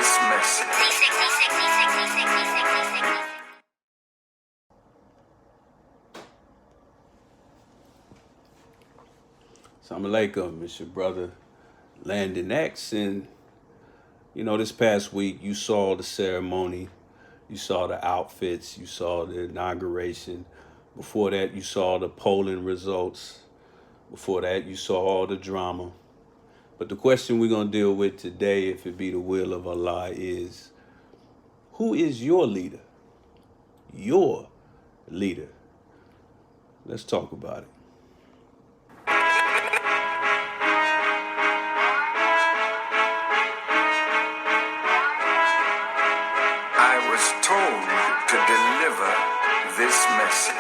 this message. Assalamu alaikum, it's your brother Landon X, and this past week you saw the ceremony, you saw the outfits, you saw the inauguration. Before that, you saw the polling results. Before that, you saw all the drama. But the question we're going to deal with today, if it be the will of Allah, is who is your leader? Your leader. Let's talk about it. I was told to deliver this message.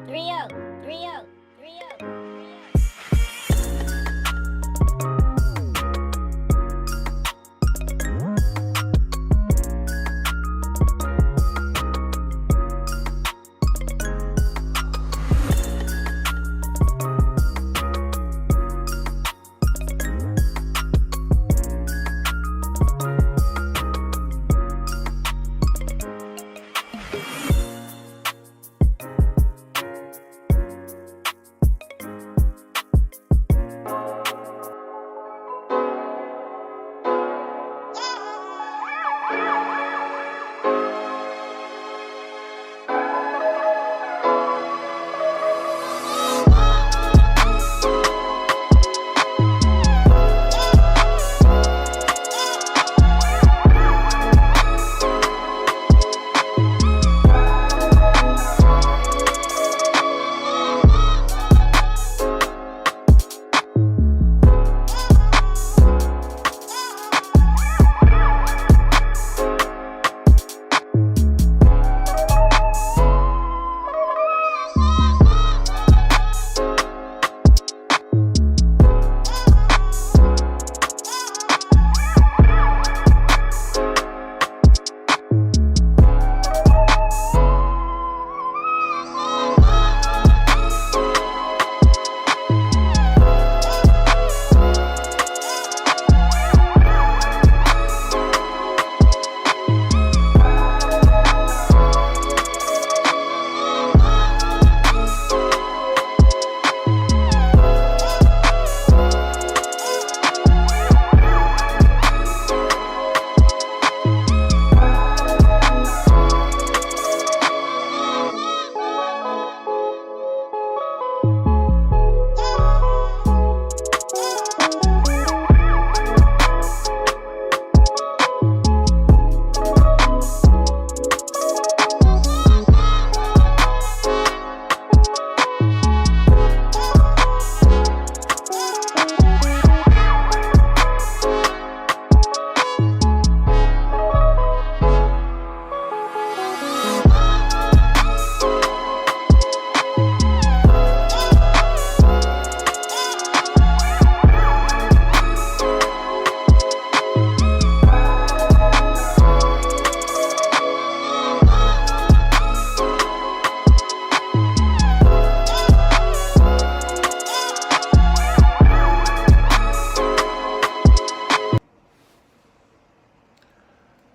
Rio.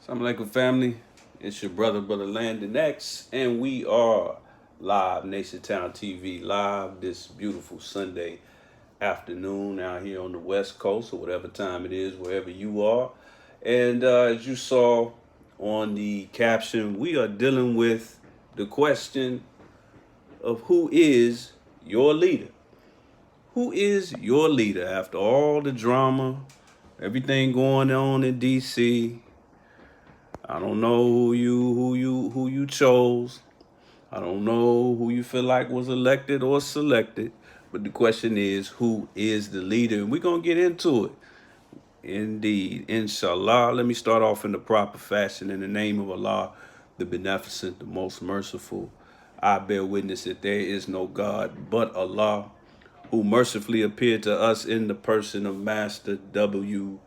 Assalamu alaikum, family. It's your brother Landon X, and we are live, Nation Town TV, live this beautiful Sunday afternoon out here on the West Coast, or whatever time it is, wherever you are. And as you saw on the caption, we are dealing with the question of who is your leader? Who is your leader after all the drama, everything going on in DC? I don't know who you chose. I don't know who you feel like was elected or selected. But the question is, who is the leader? And we're going to get into it. Indeed, inshallah. Let me start off in the proper fashion. In the name of Allah, the beneficent, the most merciful, I bear witness that there is no God but Allah, who mercifully appeared to us in the person of Master W.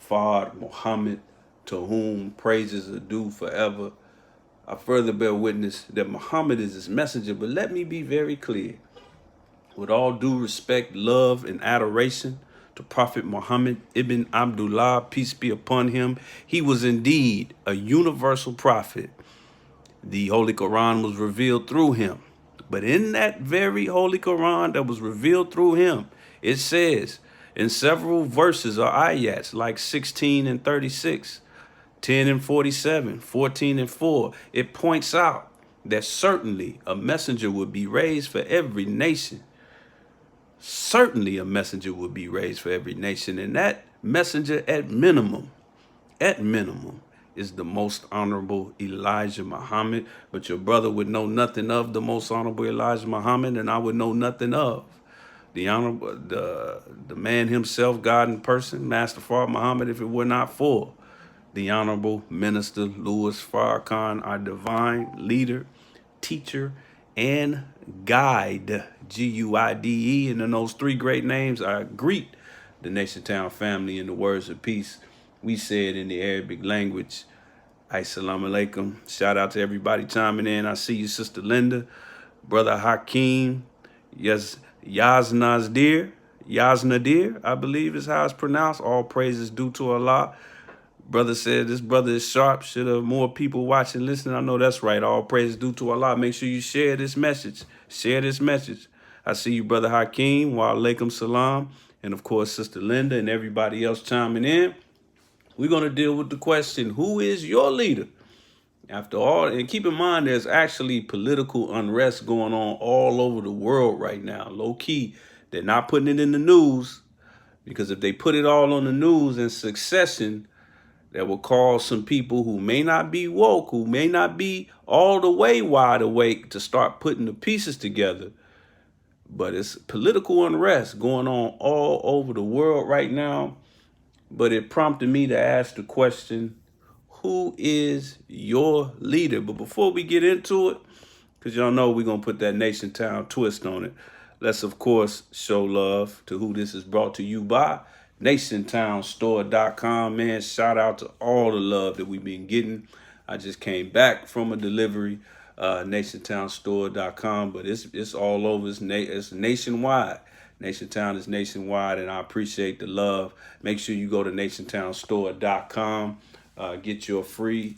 Fard Muhammad, to whom praises are due forever. I further bear witness that Muhammad is his messenger, but let me be very clear. With all due respect, love, and adoration to Prophet Muhammad ibn Abdullah, peace be upon him, he was indeed a universal prophet. The Holy Quran was revealed through him. But in that very Holy Quran that was revealed through him, it says in several verses or ayats like 16 and 36, 10 and 47, 14 and 4, it points out that certainly a messenger would be raised for every nation. Certainly a messenger would be raised for every nation. And that messenger at minimum, is the most honorable Elijah Muhammad. But your brother would know nothing of the most honorable Elijah Muhammad, and I would know nothing of the honorable, the man himself, God in person, Master Fard Muhammad, if it were not for the Honorable Minister Louis Farrakhan, our divine leader, teacher, and guide, Guide. And in those three great names, I greet the Nation Town family in the words of peace. We said in the Arabic language, Assalamu alaikum. Shout out to everybody chiming in. I see you, Sister Linda, Brother Hakeem, yes, Yaznadir, I believe is how it's pronounced. All praises due to Allah. Brother said this brother is sharp. Should have more people watching, listening. I know that's right. All praise due to Allah. Make sure you share this message. Share this message. I see you, Brother Hakeem. Wa alaikum salam. And of course, Sister Linda and everybody else chiming in. We're going to deal with the question, who is your leader? After all, and keep in mind, there's actually political unrest going on all over the world right now. Low key, they're not putting it in the news, because if they put it all on the news in succession, that will cause some people who may not be woke, who may not be all the way wide awake, to start putting the pieces together. But it's political unrest going on all over the world right now. But it prompted me to ask the question, who is your leader? But before we get into it, because y'all know we're going to put that Nation Town twist on it, let's, of course, show love to who this is brought to you by. NationTownStore.com, man. Shout out to all the love that we've been getting. I just came back from a delivery, NationTownStore.com, but it's all over. It's nationwide. Nationtown is nationwide, and I appreciate the love. Make sure you go to NationTownStore.com. Get your free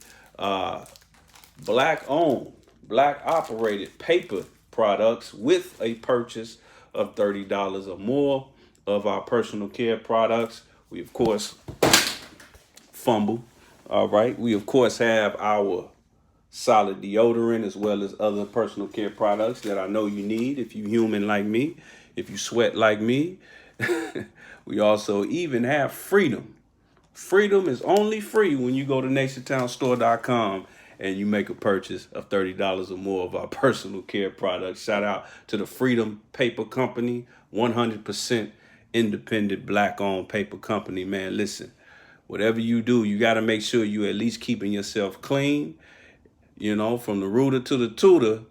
black-owned, black-operated paper products with a purchase of $30 or more of our personal care products. We, of course, fumble. All right. We, of course, have our solid deodorant as well as other personal care products that I know you need if you're human like me, if you sweat like me. We also even have freedom. Freedom is only free when you go to NationTownStore.com and you make a purchase of $30 or more of our personal care products. Shout out to the Freedom Paper Company, 100% independent black-owned paper company, man. Listen, whatever you do, you got to make sure you at least keeping yourself clean, you know, from the rooter to the tutor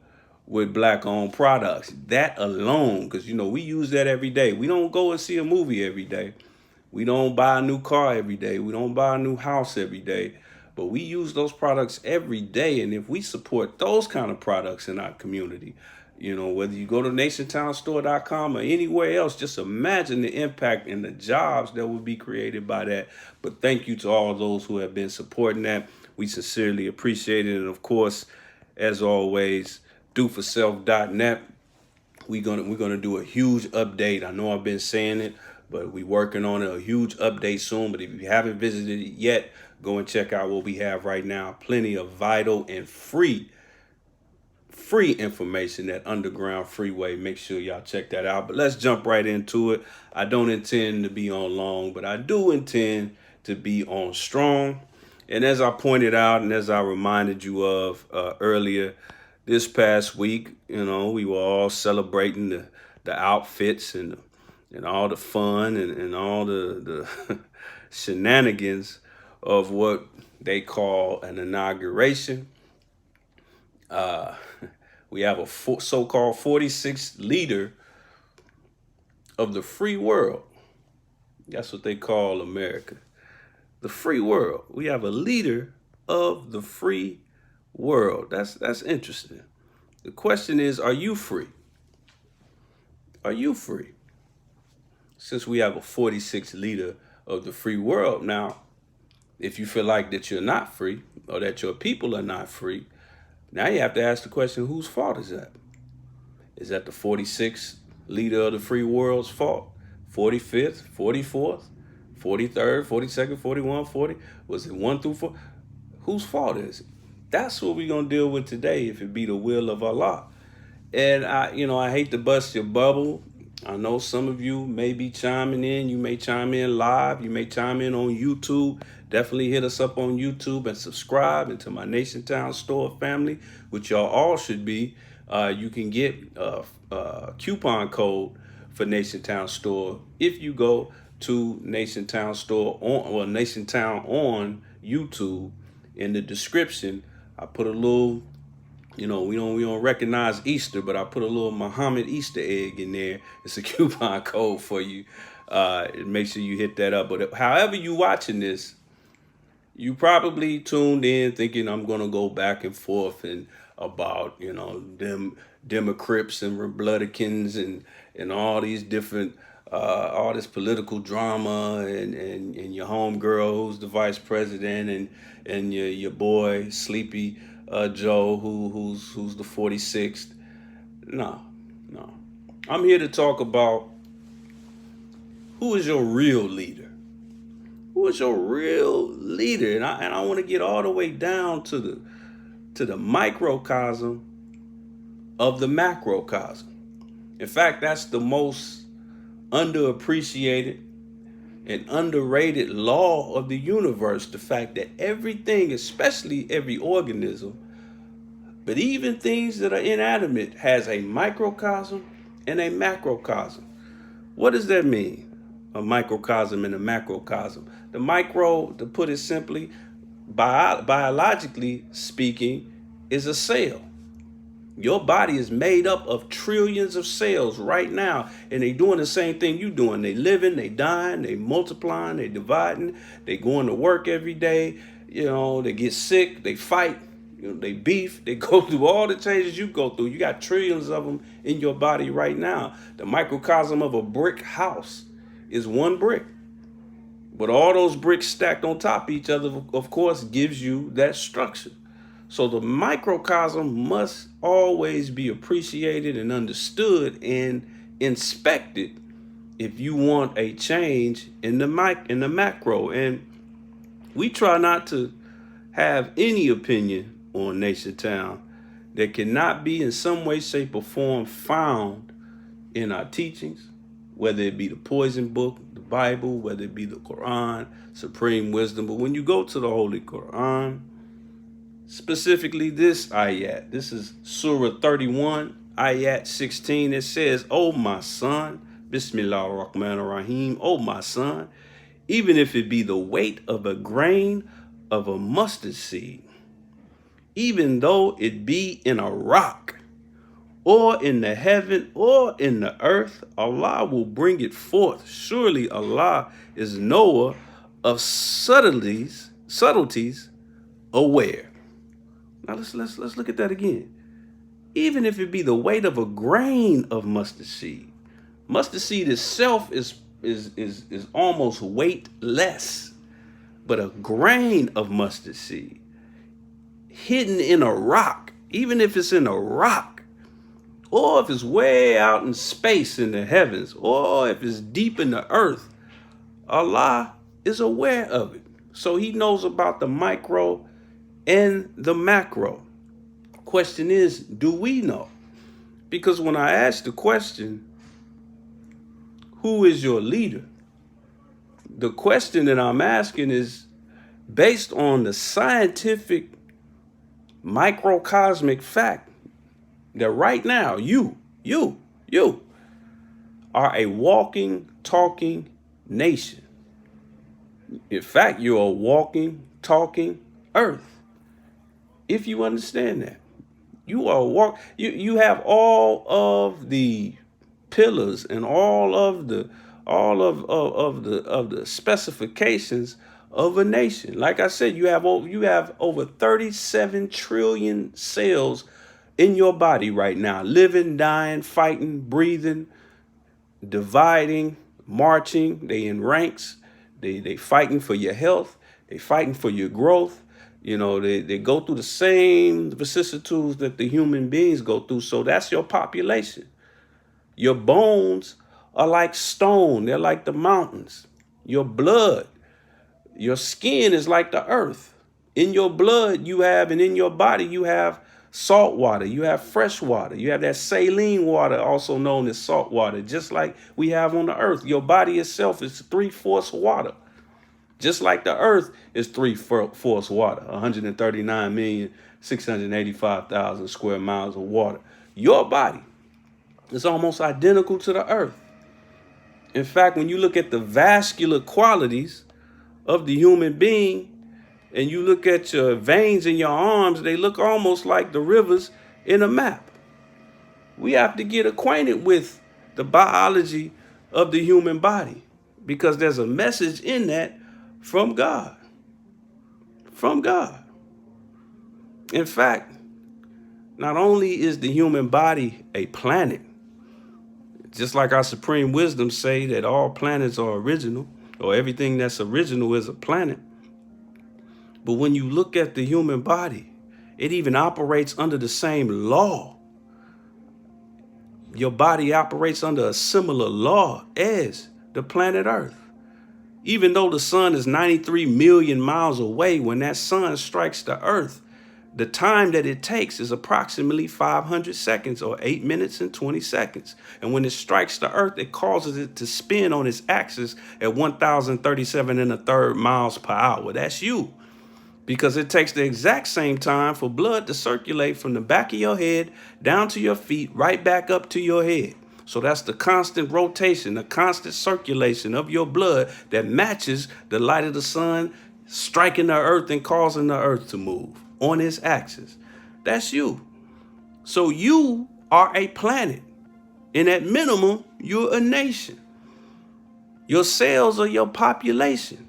with black-owned products. That alone, because, you know, we use that every day. We don't go and see a movie every day. We don't buy a new car every day. We don't buy a new house every day. But we use those products every day. And if we support those kind of products in our community, you know, whether you go to NationTownStore.com or anywhere else, just imagine the impact and the jobs that will be created by that. But thank you to all those who have been supporting that. We sincerely appreciate it. And of course, as always, doforself.net. We're gonna do a huge update. I know I've been saying it, but we're working on a huge update soon. But if you haven't visited it yet, go and check out what we have right now. Plenty of vital and free information at Underground Freeway. Make sure y'all check that out. But let's jump right into it. I don't intend to be on long, but I do intend to be on strong. And as I pointed out, and as I reminded you of earlier, this past week, you know, we were all celebrating the outfits and all the fun and all the shenanigans of what they call an inauguration. We have a so-called 46th leader of the free world. That's what they call America. The free world. We have a leader of the free world. That's interesting. The question is, are you free? Are you free? Since we have a 46th leader of the free world. Now, if you feel like that you're not free or that your people are not free, now you have to ask the question, whose fault is that? Is that the 46th leader of the free world's fault? 45th, 44th, 43rd, 42nd, 41, 40? Was it 1 through 4? Whose fault is it? That's what we're going to deal with today, if it be the will of Allah. And I hate to bust your bubble. I know some of you may be chiming in. You may chime in live. You may chime in on YouTube. Definitely hit us up on YouTube and subscribe. And to my Nation Town store family, which y'all all should be, you can get a coupon code for Nation Town store if you go to Nation Town store Nation Town on YouTube. In the description, I put a little, we don't recognize Easter, but I put a little Muhammad Easter egg in there. It's a coupon code for you. Make sure you hit that up. But however you watching this, you probably tuned in thinking I'm gonna go back and forth and about them Democrats and Republicans and all these different all this political drama and your homegirl who's the vice president and your boy Sleepy Joe who's the 46th. No. I'm here to talk about who is your real leader. Who is your real leader? And I want to get all the way down to the microcosm of the macrocosm. In fact, that's the most underappreciated and underrated law of the universe. The fact that everything, especially every organism, but even things that are inanimate, has a microcosm and a macrocosm. What does that mean? A microcosm and a macrocosm. The micro, to put it simply, biologically speaking, is a cell. Your body is made up of trillions of cells right now, and they doing the same thing you doing. They living, they dying, they multiplying, they dividing, they going to work every day. They get sick, they fight, they beef, they go through all the changes you go through. You got trillions of them in your body right now. The microcosm of a brick house is one brick. But all those bricks stacked on top of each other, of course, gives you that structure. So the microcosm must always be appreciated and understood and inspected if you want a change in the macro. And we try not to have any opinion on Nation Town that cannot be in some way, shape, or form found in our teachings, whether it be the poison book, the Bible, whether it be the Quran, supreme wisdom. But when you go to the Holy Quran, specifically this ayat, this is Surah 31, ayat 16. It says, "Oh my son, Bismillah ar-Rahman ar-Rahim, oh my son, even if it be the weight of a grain of a mustard seed, even though it be in a rock, or in the heaven, or in the earth, Allah will bring it forth. Surely Allah is knower of subtleties aware." Now let's look at that again. Even if it be the weight of a grain of mustard seed. Mustard seed itself is almost weightless. But a grain of mustard seed hidden in a rock, even if it's in a rock, or if it's way out in space in the heavens, or if it's deep in the earth, Allah is aware of it. So he knows about the micro and the macro. Question is, do we know? Because when I ask the question, who is your leader? The question that I'm asking is based on the scientific microcosmic fact that right now you are a walking, talking nation. In fact, you're a walking, talking earth. If you understand that, you are you have all of the pillars and all of the specifications of a nation. Like I said, you have over 37 trillion cells in your body right now, living, dying, fighting, breathing, dividing, marching. They in ranks. They fighting for your health. They fighting for your growth. You know, they go through the same vicissitudes that the human beings go through. So that's your population. Your bones are like stone. They're like the mountains. Your blood, your skin is like the earth. In your blood you have, and in your body you have salt water. You have fresh water. You have that saline water, also known as salt water, just like we have on the earth. Your body itself is 3/4 water. Just like the earth is 3/4 water, 139,685,000 square miles of water. Your body is almost identical to the earth. In fact, when you look at the vascular qualities of the human being, and you look at your veins in your arms, they look almost like the rivers in a map. We have to get acquainted with the biology of the human body, because there's a message in that from God. From God. In fact, not only is the human body a planet, just like our supreme wisdom say that all planets are original, or everything that's original is a planet. But when you look at the human body, it even operates under the same law. Your body operates under a similar law as the planet Earth. Even though the sun is 93 million miles away, when that sun strikes the earth, the time that it takes is approximately 500 seconds, or 8 minutes and 20 seconds. And when it strikes the earth, it causes it to spin on its axis at 1,037 1/3 miles per hour. That's you. Because it takes the exact same time for blood to circulate from the back of your head down to your feet, right back up to your head. So that's the constant rotation, the constant circulation of your blood that matches the light of the sun striking the earth and causing the earth to move on its axis. That's you. So you are a planet. And at minimum, you're a nation. Your cells are your population.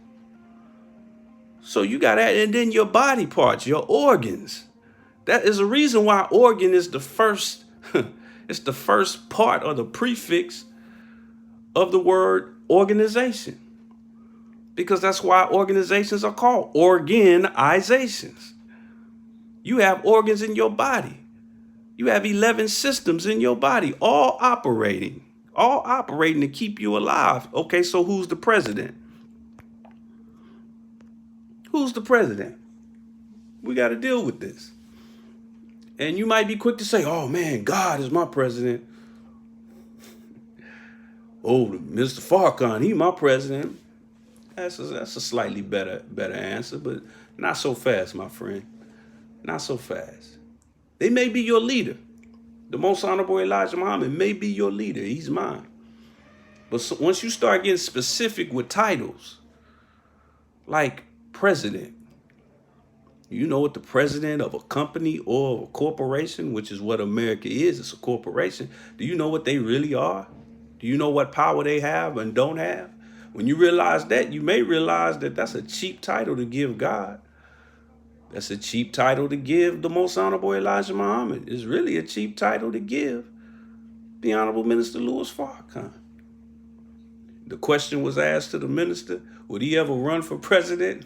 So you got that, and then your body parts, your organs. That is a reason why organ is the first, it's the first part or the prefix of the word organization. Because that's why organizations are called organizations. You have organs in your body. You have 11 systems in your body, all operating to keep you alive. Okay, so who's the president? Who's the president? We got to deal with this. And you might be quick to say, oh man, God is my president. Oh, Mr. Farrakhan, he my president. That's a slightly better answer, but not so fast, my friend. Not so fast. They may be your leader. The Most Honorable Elijah Muhammad may be your leader. He's mine. But once you start getting specific with titles, like president, you know what the president of a company or a corporation, which is what America is, it's a corporation. Do you know what they really are? Do you know what power they have and don't have? When you realize that, you may realize that that's a cheap title to give God. That's a cheap title to give the Most Honorable Elijah Muhammad. It's really a cheap title to give the Honorable Minister Louis Farrakhan. The question was asked to the minister, would he ever run for president?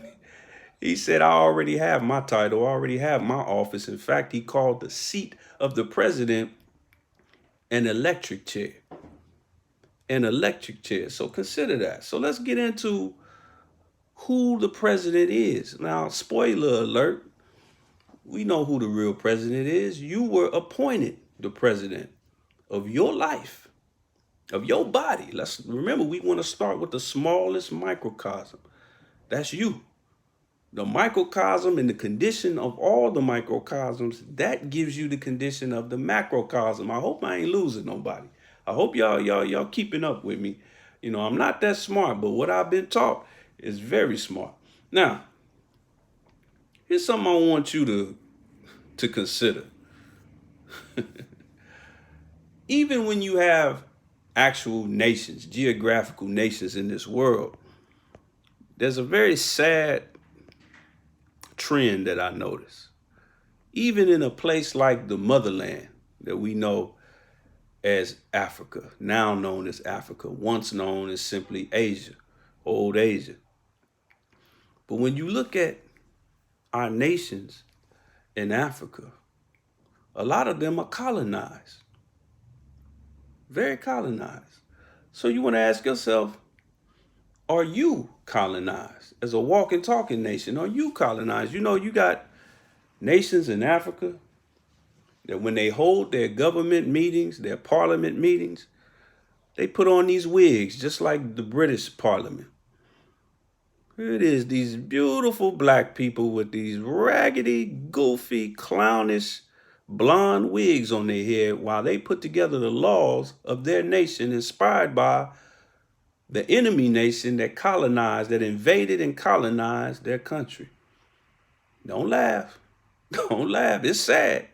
He said, I already have my title, I already have my office. In fact, he called the seat of the president an electric chair. An electric chair. So consider that. So let's get into who the president is. Now, spoiler alert, we know who the real president is. You were appointed the president of your life, of your body. Let's remember, we want to start with the smallest microcosm. That's you. The microcosm and the condition of all the microcosms, that gives you the condition of the macrocosm. I hope I ain't losing nobody. I hope y'all keeping up with me. You know, I'm not that smart, but what I've been taught is very smart. Now, here's something I want you to consider. Even when you have actual nations, geographical nations in this world, there's a very sad trend that I notice. Even in a place like the motherland that we know as Africa, now known as Africa, once known as simply Asia, old Asia. But when you look at our nations in Africa, a lot of them are colonized, very colonized. So you want to ask yourself, are you colonized? As a walking, talking nation, are you colonized? You know, you got nations in Africa that when they hold their government meetings, their parliament meetings, they put on these wigs just like the British Parliament. Here it is, these beautiful black people with these raggedy, goofy, clownish, blonde wigs on their head while they put together the laws of their nation inspired by the enemy nation that colonized, that invaded and colonized their country. Don't laugh. Don't laugh. It's sad.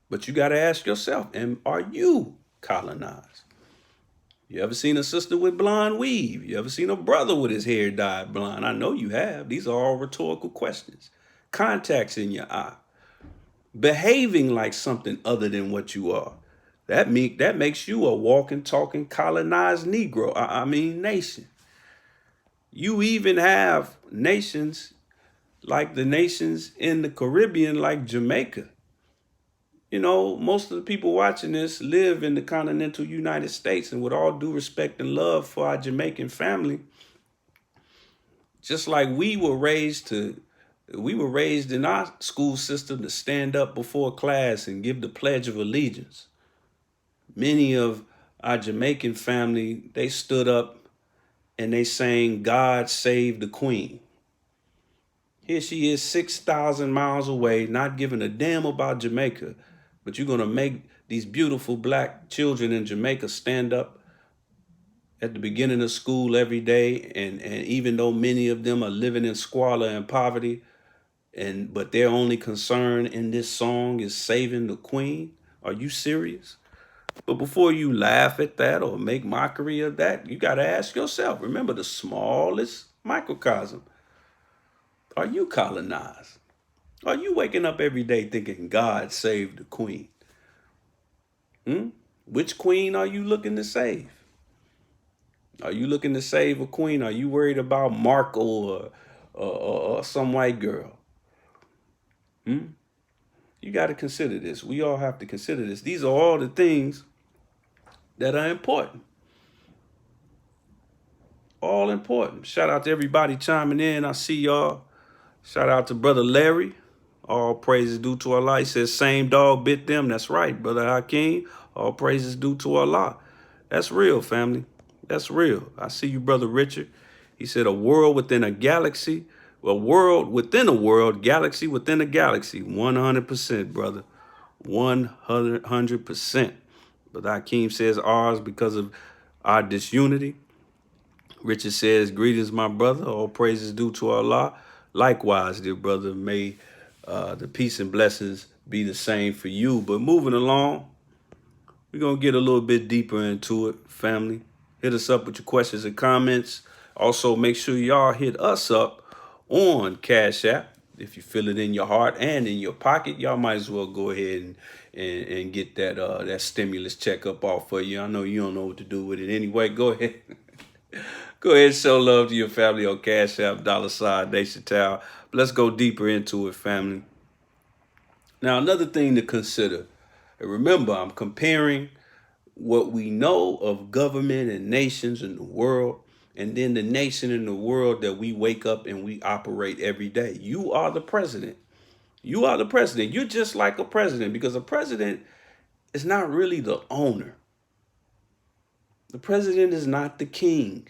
But you got to ask yourself, are you colonized? You ever seen a sister with blonde weave? You ever seen a brother with his hair dyed blonde? I know you have. These are all rhetorical questions. Contacts in your eye. Behaving like something other than what you are. That makes you a walking, talking, colonized Negro. I mean nation. You even have nations like the nations in the Caribbean, like Jamaica. You know, most of the people watching this live in the continental United States, and with all due respect and love for our Jamaican family, just like we were raised in our school system to stand up before class and give the Pledge of Allegiance. Many of our Jamaican family, they stood up and they sang, "God Save the Queen." Here she is 6,000 miles away, not giving a damn about Jamaica. But you're going to make these beautiful black children in Jamaica stand up at the beginning of school every day. And even though many of them are living in squalor and poverty, but their only concern in this song is saving the queen. Are you serious? But before you laugh at that or make mockery of that, you got to ask yourself, remember the smallest microcosm. Are you colonized? Are you waking up every day thinking God saved the queen? Which queen are you looking to save? Are you looking to save a queen? Are you worried about Markle or some white girl? You got to consider this. We all have to consider this. These are all the things that are important. All important. Shout out to everybody chiming in. I see y'all. Shout out to Brother Larry. All praises due to Allah. He says, same dog bit them. That's right, Brother Hakeem. All praises due to Allah. That's real, family. That's real. I see you, Brother Richard. He said, a world within a galaxy. A world within a world. Galaxy within a galaxy. 100%, brother. 100%. Brother Hakeem says ours because of our disunity. Richard says, greetings, my brother. All praises due to Allah. Likewise, dear brother, may the peace and blessings be the same for you. But moving along, we're going to get a little bit deeper into it, family. Hit us up with your questions and comments. Also, make sure y'all hit us up on Cash App. If you feel it in your heart and in your pocket, y'all might as well go ahead and get that stimulus check up off for you. I know you don't know what to do with it anyway. Go ahead. Go ahead and show love to your family on Cash App, $ Nation Town. But let's go deeper into it, family. Now, another thing to consider. And remember, I'm comparing what we know of government and nations in the world, and then the nation in the world that we wake up and we operate every day. You are the president. You are the president. You're just like a president, because a president is not really the owner. The president is not the king.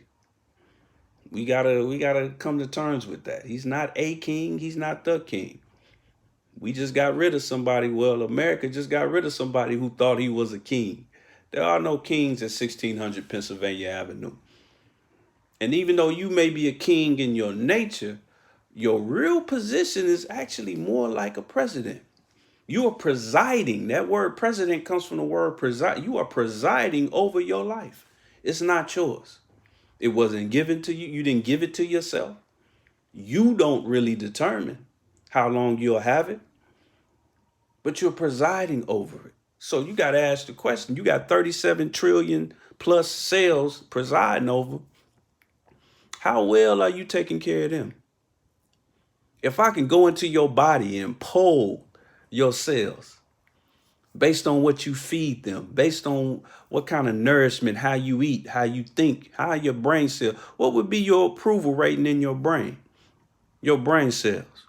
We gotta come to terms with that. He's not a king. He's not the king. We just got rid of somebody. Well, America just got rid of somebody who thought he was a king. There are no kings at 1600 Pennsylvania Avenue. And even though you may be a king in your nature, your real position is actually more like a president. You are presiding. That word president comes from the word preside. You are presiding over your life. It's not yours. It wasn't given to you. You didn't give it to yourself. You don't really determine how long you'll have it, but you're presiding over it. So you got to ask the question. You got 37 trillion plus cells presiding over. How well are you taking care of them? If I can go into your body and poll your cells based on what you feed them, based on what kind of nourishment, how you eat, how you think, how your brain cells, what would be your approval rating in your brain? Your brain cells.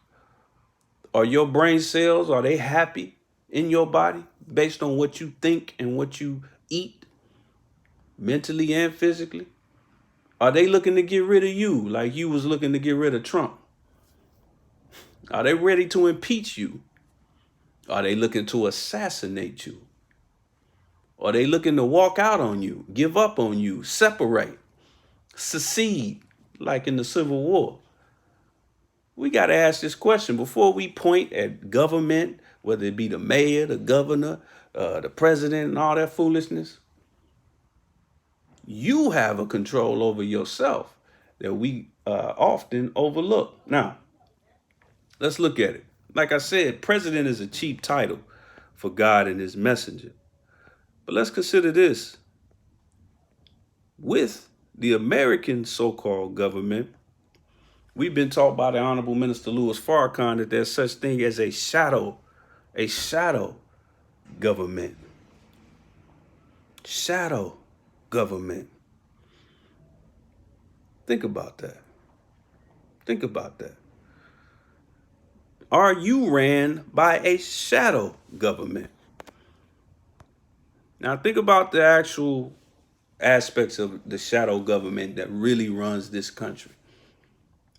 Are your brain cells, are they happy in your body based on what you think and what you eat, mentally and physically? Are they looking to get rid of you like you was looking to get rid of Trump? Are they ready to impeach you? Are they looking to assassinate you? Are they looking to walk out on you, give up on you, separate, secede, like in the Civil War? We got to ask this question before we point at government, whether it be the mayor, the governor, the president, and all that foolishness. You have a control over yourself that we often overlook. Now, let's look at it. Like I said, president is a cheap title for God and his messenger. But let's consider this. With the American so-called government, we've been taught by the Honorable Minister Louis Farrakhan that there's such thing as a shadow government. Shadow government. Think about that. Think about that. Are you ran by a shadow government? Now think about the actual aspects of the shadow government that really runs this country.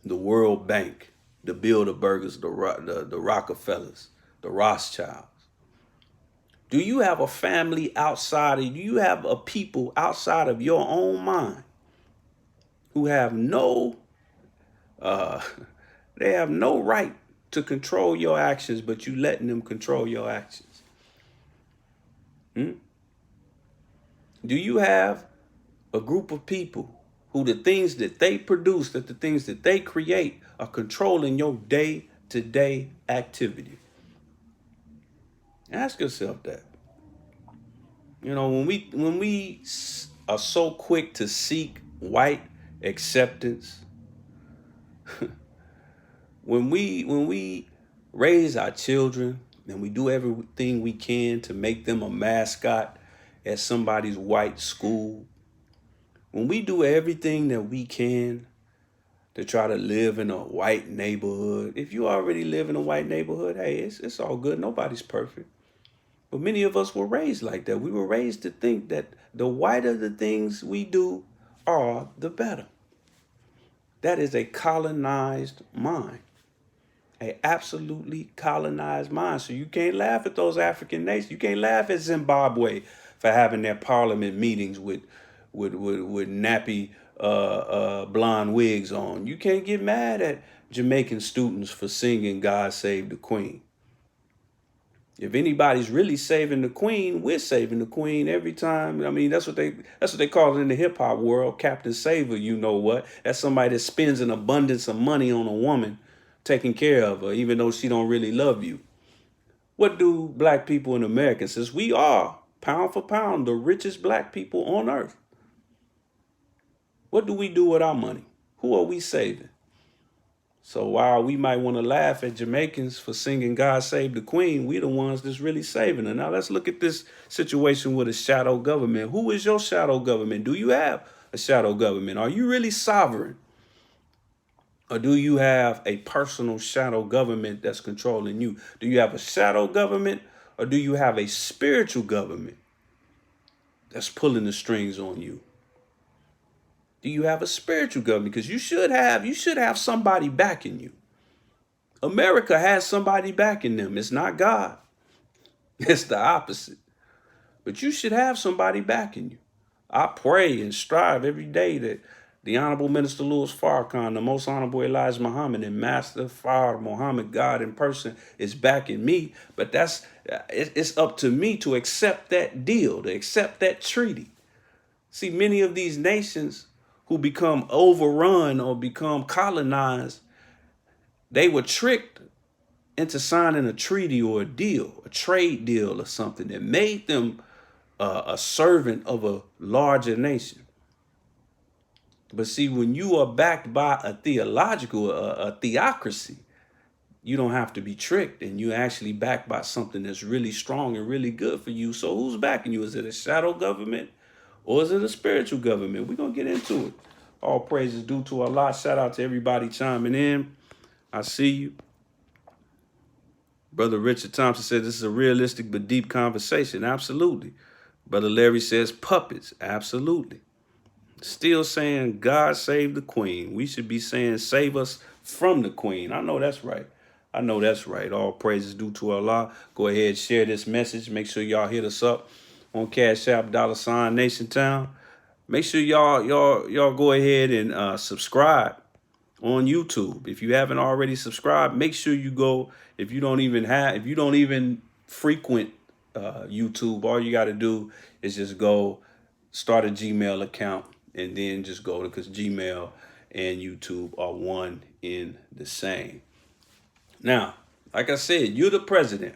The World Bank, the Bilderbergers, the Rockefellers, the Rothschilds. Do you have a family outside of you? Do you have a people outside of your own mind who have they have no right to control your actions, but you letting them control your actions? Do you have a group of people who the things that they produce, that the things that they create are controlling your day-to-day activity? Ask yourself that. You know, when we are so quick to seek white acceptance, when we raise our children and we do everything we can to make them a mascot at somebody's white school, when we do everything that we can to try to live in a white neighborhood, if you already live in a white neighborhood, hey, it's all good. Nobody's perfect. But many of us were raised like that. We were raised to think that the whiter the things we do are, the better. That is a colonized mind. A absolutely colonized mind. So you can't laugh at those African nations. You can't laugh at Zimbabwe for having their parliament meetings with nappy blonde wigs on. You can't get mad at Jamaican students for singing God Save the Queen. If anybody's really saving the queen, we're saving the queen every time. I mean, that's what they call it in the hip hop world, Captain Saver. You know what? That's somebody that spends an abundance of money on a woman, taking care of her, even though she don't really love you. What do black people in America, since we are pound for pound the richest black people on earth, what do we do with our money? Who are we saving? So while we might want to laugh at Jamaicans for singing God Save the Queen, we the ones that's really saving her. Now let's look at this situation with a shadow government. Who is your shadow government? Do you have a shadow government? Are you really sovereign? Or do you have a personal shadow government that's controlling you? Do you have a shadow government, or do you have a spiritual government that's pulling the strings on you? Do you have a spiritual government? Because you should have somebody backing you. America has somebody backing them. It's not God. It's the opposite. But you should have somebody backing you. I pray and strive every day that the Honorable Minister Louis Farrakhan, the Most Honorable Elijah Muhammad, and Master Fard Muhammad, God in person, is backing me. But it's up to me to accept that deal, to accept that treaty. See, many of these nations who become overrun or become colonized, they were tricked into signing a treaty or a deal, a trade deal or something that made them a servant of a larger nation. But see, when you are backed by a theocracy, you don't have to be tricked, and you're actually backed by something that's really strong and really good for you. So who's backing you? Is it a shadow government or is it a spiritual government? We're going to get into it. All praises due to Allah. Shout out to everybody chiming in. I see you. Brother Richard Thompson said this is a realistic but deep conversation. Absolutely. Brother Larry says puppets. Absolutely. Still saying God save the queen. We should be saying save us from the queen. I know that's right. I know that's right. All praises due to Allah. Go ahead, share this message. Make sure y'all hit us up on Cash App, $ Nation Town. Make sure y'all go ahead and subscribe on YouTube. If you haven't already subscribed, make sure you go. If you don't even frequent YouTube, all you got to do is just go start a Gmail account and then just go to, because Gmail and YouTube are one in the same. Now, like I said, you're the president.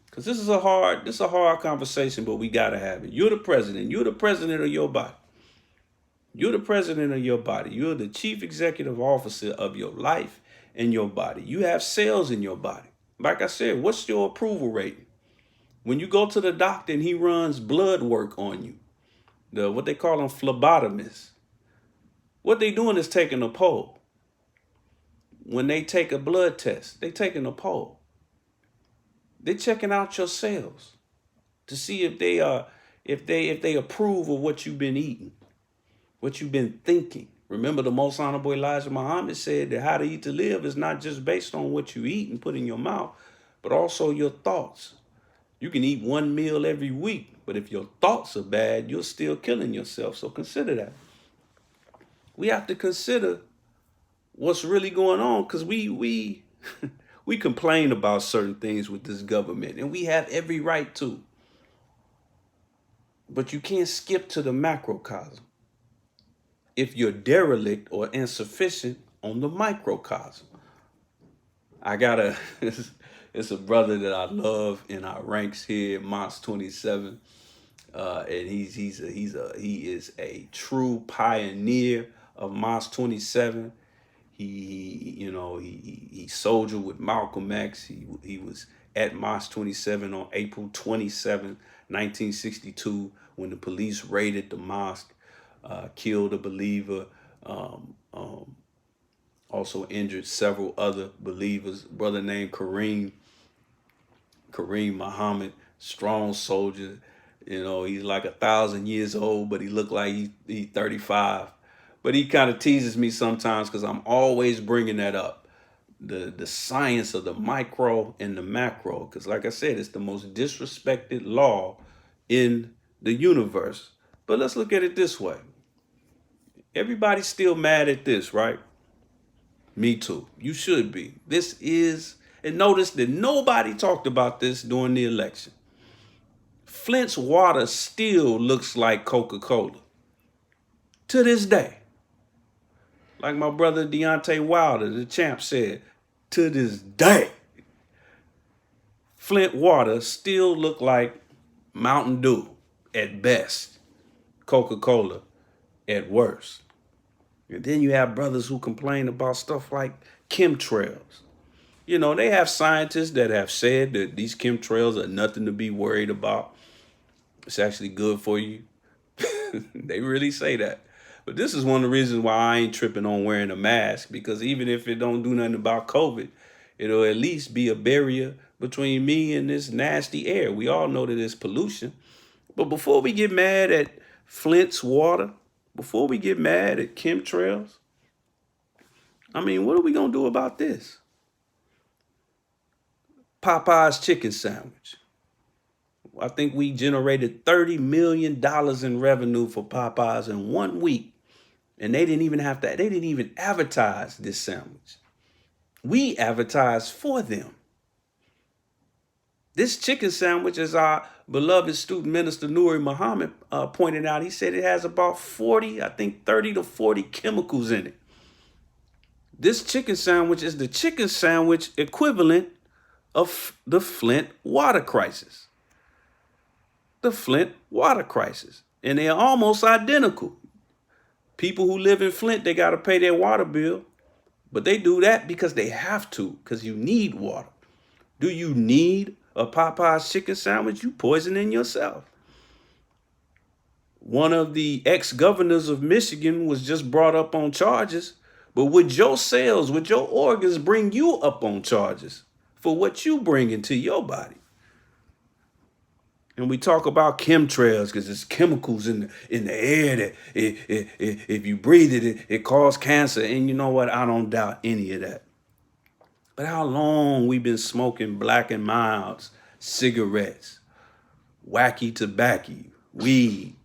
Because this is a hard conversation, but we got to have it. You're the president. You're the president of your body. You're the president of your body. You're the chief executive officer of your life and your body. You have cells in your body. Like I said, what's your approval rating? When you go to the doctor and he runs blood work on you, what they call them phlebotomists, what they doing is taking a poll. When they take a blood test, they taking a poll. They're checking out your cells to see if they approve of what you've been eating, what you've been thinking. Remember, the Most Honorable Elijah Muhammad said that how to eat to live is not just based on what you eat and put in your mouth, but also your thoughts. You can eat one meal every week, but if your thoughts are bad, you're still killing yourself. So consider that. We have to consider what's really going on, because we complain about certain things with this government, and we have every right to. But you can't skip to the macrocosm if you're derelict or insufficient on the microcosm. It's a brother that I love in our ranks here, Moss 27, and he is a true pioneer of Moss 27. He soldiered with Malcolm X. He was at Moss 27 on April 27, 1962, when the police raided the mosque, killed a believer, also injured several other believers. A brother named Kareem Muhammad, strong soldier. He's like 1,000 years old, but he looked like he's 35. But he kind of teases me sometimes because I'm always bringing that up. The science of the micro and the macro. Because like I said, it's the most disrespected law in the universe. But let's look at it this way. Everybody's still mad at this, right? Me too. You should be. And notice that nobody talked about this during the election. Flint's water still looks like Coca-Cola to this day. Like my brother Deontay Wilder, the champ, said, to this day, Flint water still look like Mountain Dew at best, Coca-Cola at worst. And then you have brothers who complain about stuff like chemtrails. They have scientists that have said that these chemtrails are nothing to be worried about. It's actually good for you. They really say that. But this is one of the reasons why I ain't tripping on wearing a mask, because even if it don't do nothing about COVID, it'll at least be a barrier between me and this nasty air. We all know that it's pollution. But before we get mad at Flint's water, before we get mad at chemtrails, what are we going to do about this? Popeye's chicken sandwich. I think we generated $30 million in revenue for Popeyes in 1 week. And they didn't even advertise this sandwich. We advertised for them. This chicken sandwich, as our beloved student minister Nuri Muhammad pointed out, he said it has about 40, I think 30 to 40 chemicals in it. This chicken sandwich is the chicken sandwich equivalent of the Flint water crisis. The Flint water crisis. And they're almost identical. People who live in Flint, they got to pay their water bill. But they do that because they have to, because you need water. Do you need a Popeye's chicken sandwich? You poisoning yourself. One of the ex-governors of Michigan was just brought up on charges. But would your cells, would your organs bring you up on charges for what you bring into your body? And we talk about chemtrails because there's chemicals in the air that if you breathe it causes cancer. And you know what? I don't doubt any of that. But how long we been smoking Black and Milds, cigarettes, wacky tobacco, weed,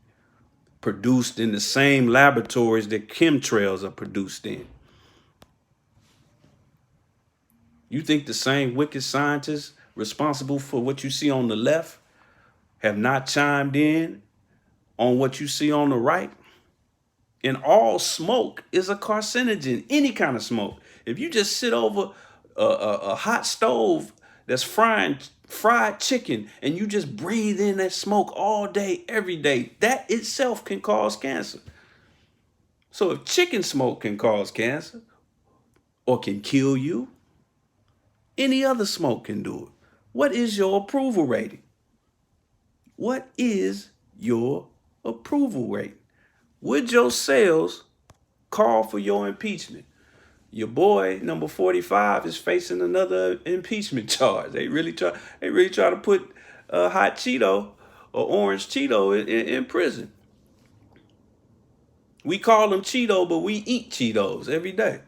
produced in the same laboratories that chemtrails are produced in? You think the same wicked scientists responsible for what you see on the left have not chimed in on what you see on the right? And all smoke is a carcinogen, any kind of smoke. If you just sit over a hot stove that's fried chicken and you just breathe in that smoke all day, every day, that itself can cause cancer. So if chicken smoke can cause cancer or can kill you, any other smoke can do it. What is your approval rating? What is your approval rating? Would your cells call for your impeachment? Your boy, number 45, is facing another impeachment charge. They really try to put a hot Cheeto or orange Cheeto in prison. We call them Cheeto, but we eat Cheetos every day.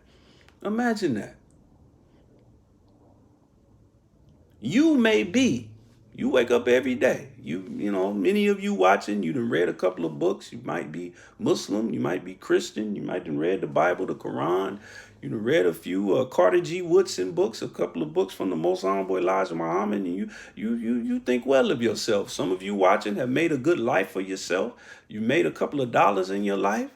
Imagine that. You wake up every day. You know, many of you watching, you done read a couple of books. You might be Muslim, you might be Christian, you might have read the Bible, the Quran. You done read a few Carter G. Woodson books, a couple of books from the Most Honorable Elijah Muhammad, and you think well of yourself. Some of you watching have made a good life for yourself. You made a couple of dollars in your life.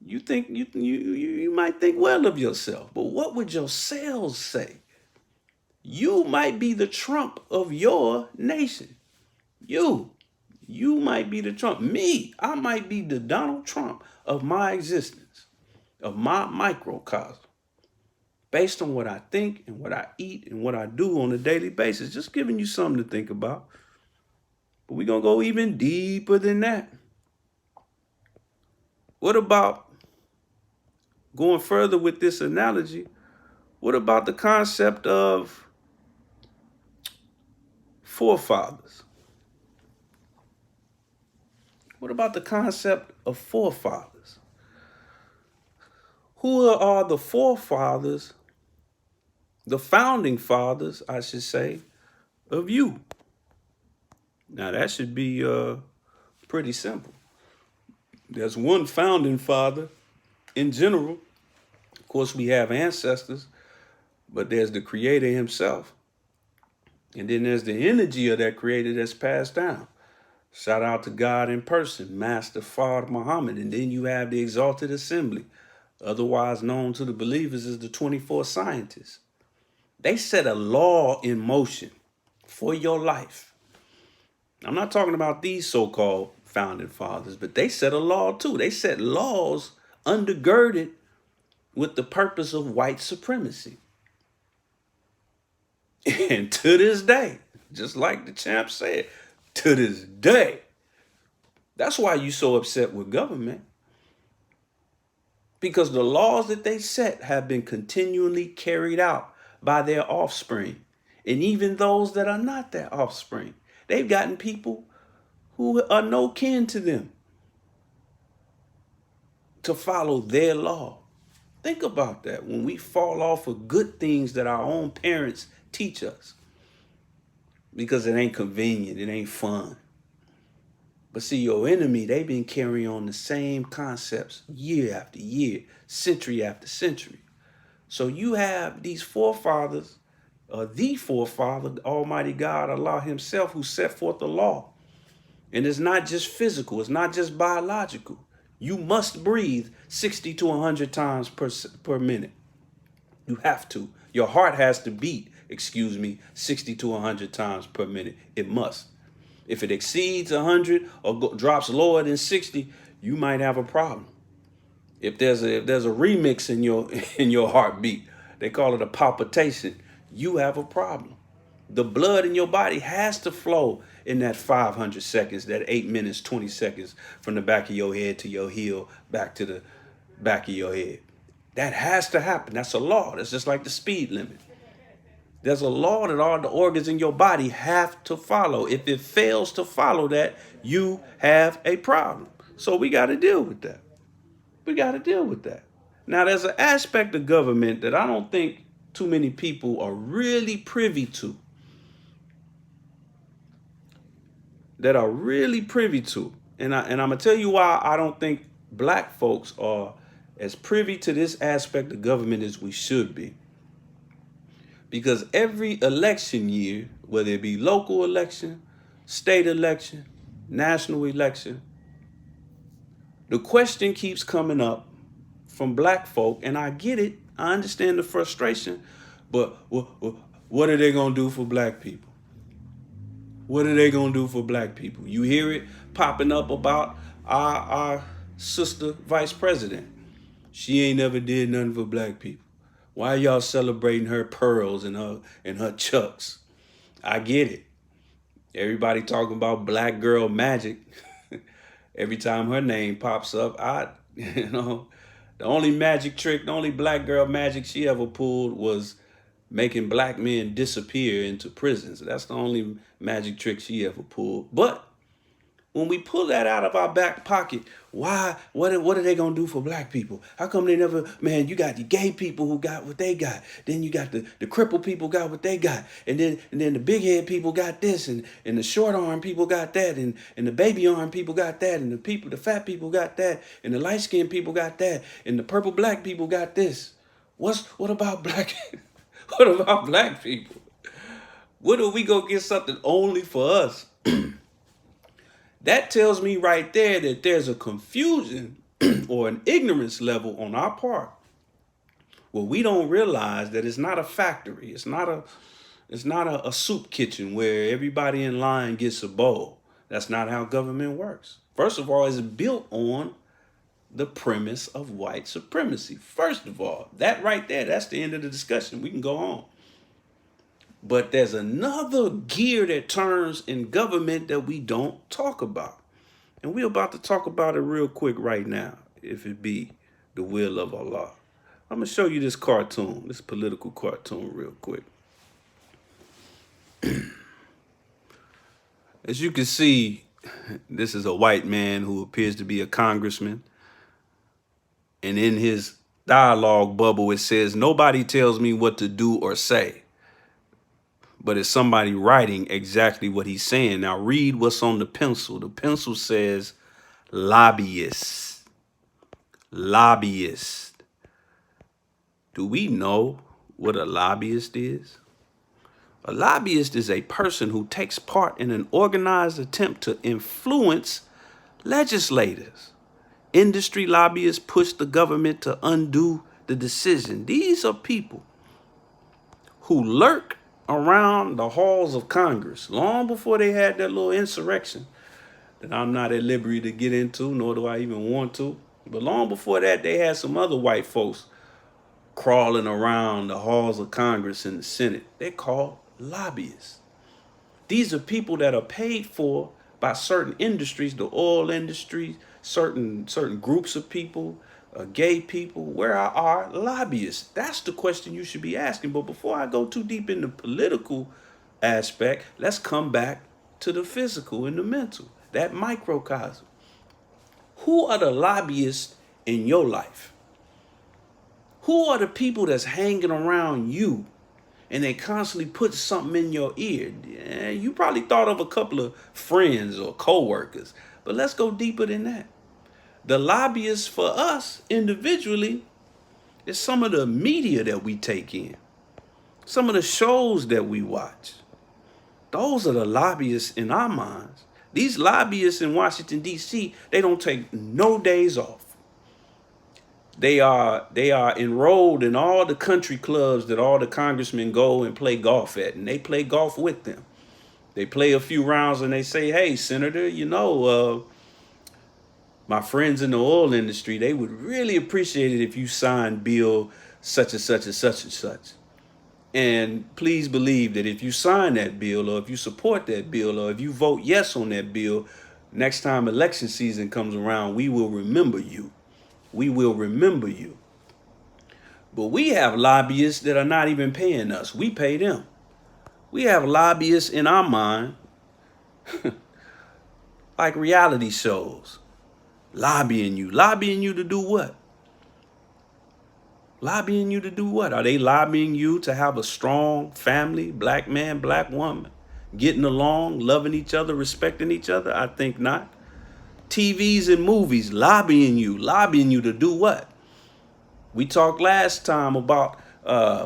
You think you might think well of yourself, but what would your cells say? You might be the Trump of your nation. You might be the Trump. Me, I might be the Donald Trump of my existence, of my microcosm, based on what I think and what I eat and what I do on a daily basis. Just giving you something to think about. But we're going to go even deeper than that. What about going further with this analogy? What about the concept of forefathers? What about the concept of forefathers? Who are the forefathers, the founding fathers, I should say, of you? Now that should be pretty simple. There's one founding father in general. Of course, we have ancestors, but there's the creator himself. And then there's the energy of that creator that's passed down. Shout out to God in person, Master Fard Muhammad. And then you have the Exalted Assembly, otherwise known to the believers as the 24 scientists. They set a law in motion for your life. I'm not talking about these so-called founding fathers, but they set a law too. They set laws undergirded with the purpose of white supremacy. And to this day, just like the champ said, to this day, that's why you're so upset with government. Because the laws that they set have been continually carried out by their offspring. And even those that are not their offspring. They've gotten people who are no kin to them to follow their law. Think about that when we fall off of good things that our own parents teach us. Because it ain't convenient, it ain't fun. But see, your enemy, they've been carrying on the same concepts year after year, century after century. So you have these forefathers the forefather, Almighty God, Allah himself, who set forth the law. And it's not just physical, it's not just biological. You must breathe 60 to 100 times per minute. You have to. Your heart has to beat, 60 to 100 times per minute. It must. If it exceeds 100 or drops lower than 60, you might have a problem. If there's a remix in your in your heartbeat, they call it a palpitation, you have a problem. The blood in your body has to flow in that 500 seconds, that 8 minutes, 20 seconds from the back of your head to your heel, back to the back of your head. That has to happen. That's a law. That's just like the speed limit. There's a law that all the organs in your body have to follow. If it fails to follow that, you have a problem. So we got to deal with that. We got to deal with that. Now, there's an aspect of government that I don't think too many people are really privy to. And I'm going to tell you why I don't think black folks are as privy to this aspect of government as we should be. Because every election year, whether it be local election, state election, national election, the question keeps coming up from black folk, and I get it. I understand the frustration, but what are they going to do for black people? What are they going to do for black people? You hear it popping up about our sister vice president. She ain't never did nothing for black people. Why are y'all celebrating her pearls and her chucks? I get it. Everybody talking about black girl magic. Every time her name pops up, the only magic trick, the only black girl magic she ever pulled was making black men disappear into prisons. That's the only magic trick she ever pulled. But when we pull that out of our back pocket, why? What are they gonna do for black people? How come they never? Man, you got the gay people who got what they got. Then you got the crippled people got what they got, and then the big head people got this, and the short arm people got that, and the baby arm people got that, and the fat people got that, and the light skinned people got that, and the purple black people got this. What about black? What about black people? What do we go get something only for us? That tells me right there that there's a confusion or an ignorance level on our part where we don't realize that it's not a factory. It's not a soup kitchen where everybody in line gets a bowl. That's not how government works. First of all, it's built on the premise of white supremacy. First of all, that right there, that's the end of the discussion. We can go on. But there's another gear that turns in government that we don't talk about. And we're about to talk about it real quick right now, if it be the will of Allah. I'm going to show you this cartoon, this political cartoon real quick. As you can see, this is a white man who appears to be a congressman. And in his dialogue bubble, it says, "Nobody tells me what to do or say." But it's somebody writing exactly what he's saying. Now read what's on the pencil. The pencil says lobbyist. Lobbyist. Do we know what a lobbyist is? A lobbyist is a person who takes part in an organized attempt to influence legislators. Industry lobbyists push the government to undo the decision. These are people who lurk around the halls of Congress long before they had that little insurrection that I'm not at liberty to get into, nor do I even want to. But long before that, they had some other white folks crawling around the halls of Congress and the Senate. They're called lobbyists. These are people that are paid for by certain industries, the oil industry, certain groups of people, gay people. Where are our lobbyists? That's the question you should be asking. But before I go too deep in the political aspect, let's come back to the physical and the mental, that microcosm. Who are the lobbyists in your life? Who are the people that's hanging around you and they constantly put something in your ear? Yeah, you probably thought of a couple of friends or coworkers, but let's go deeper than that. The lobbyists for us individually is some of the media that we take in. Some of the shows that we watch, those are the lobbyists in our minds. These lobbyists in Washington, D.C., they don't take no days off. They are enrolled in all the country clubs that all the congressmen go and play golf at, and they play golf with them. They play a few rounds and they say, hey, Senator, my friends in the oil industry, they would really appreciate it if you signed bill such and such and such and such. And please believe that if you sign that bill, or if you support that bill, or if you vote yes on that bill, next time election season comes around, we will remember you. We will remember you. But we have lobbyists that are not even paying us. We pay them. We have lobbyists in our mind, like reality shows, lobbying you. Lobbying you to do what? Lobbying you to do what? Are they lobbying you to have a strong family, black man, black woman, getting along, loving each other, respecting each other? I think not. TVs and movies lobbying you to do what? We talked last time about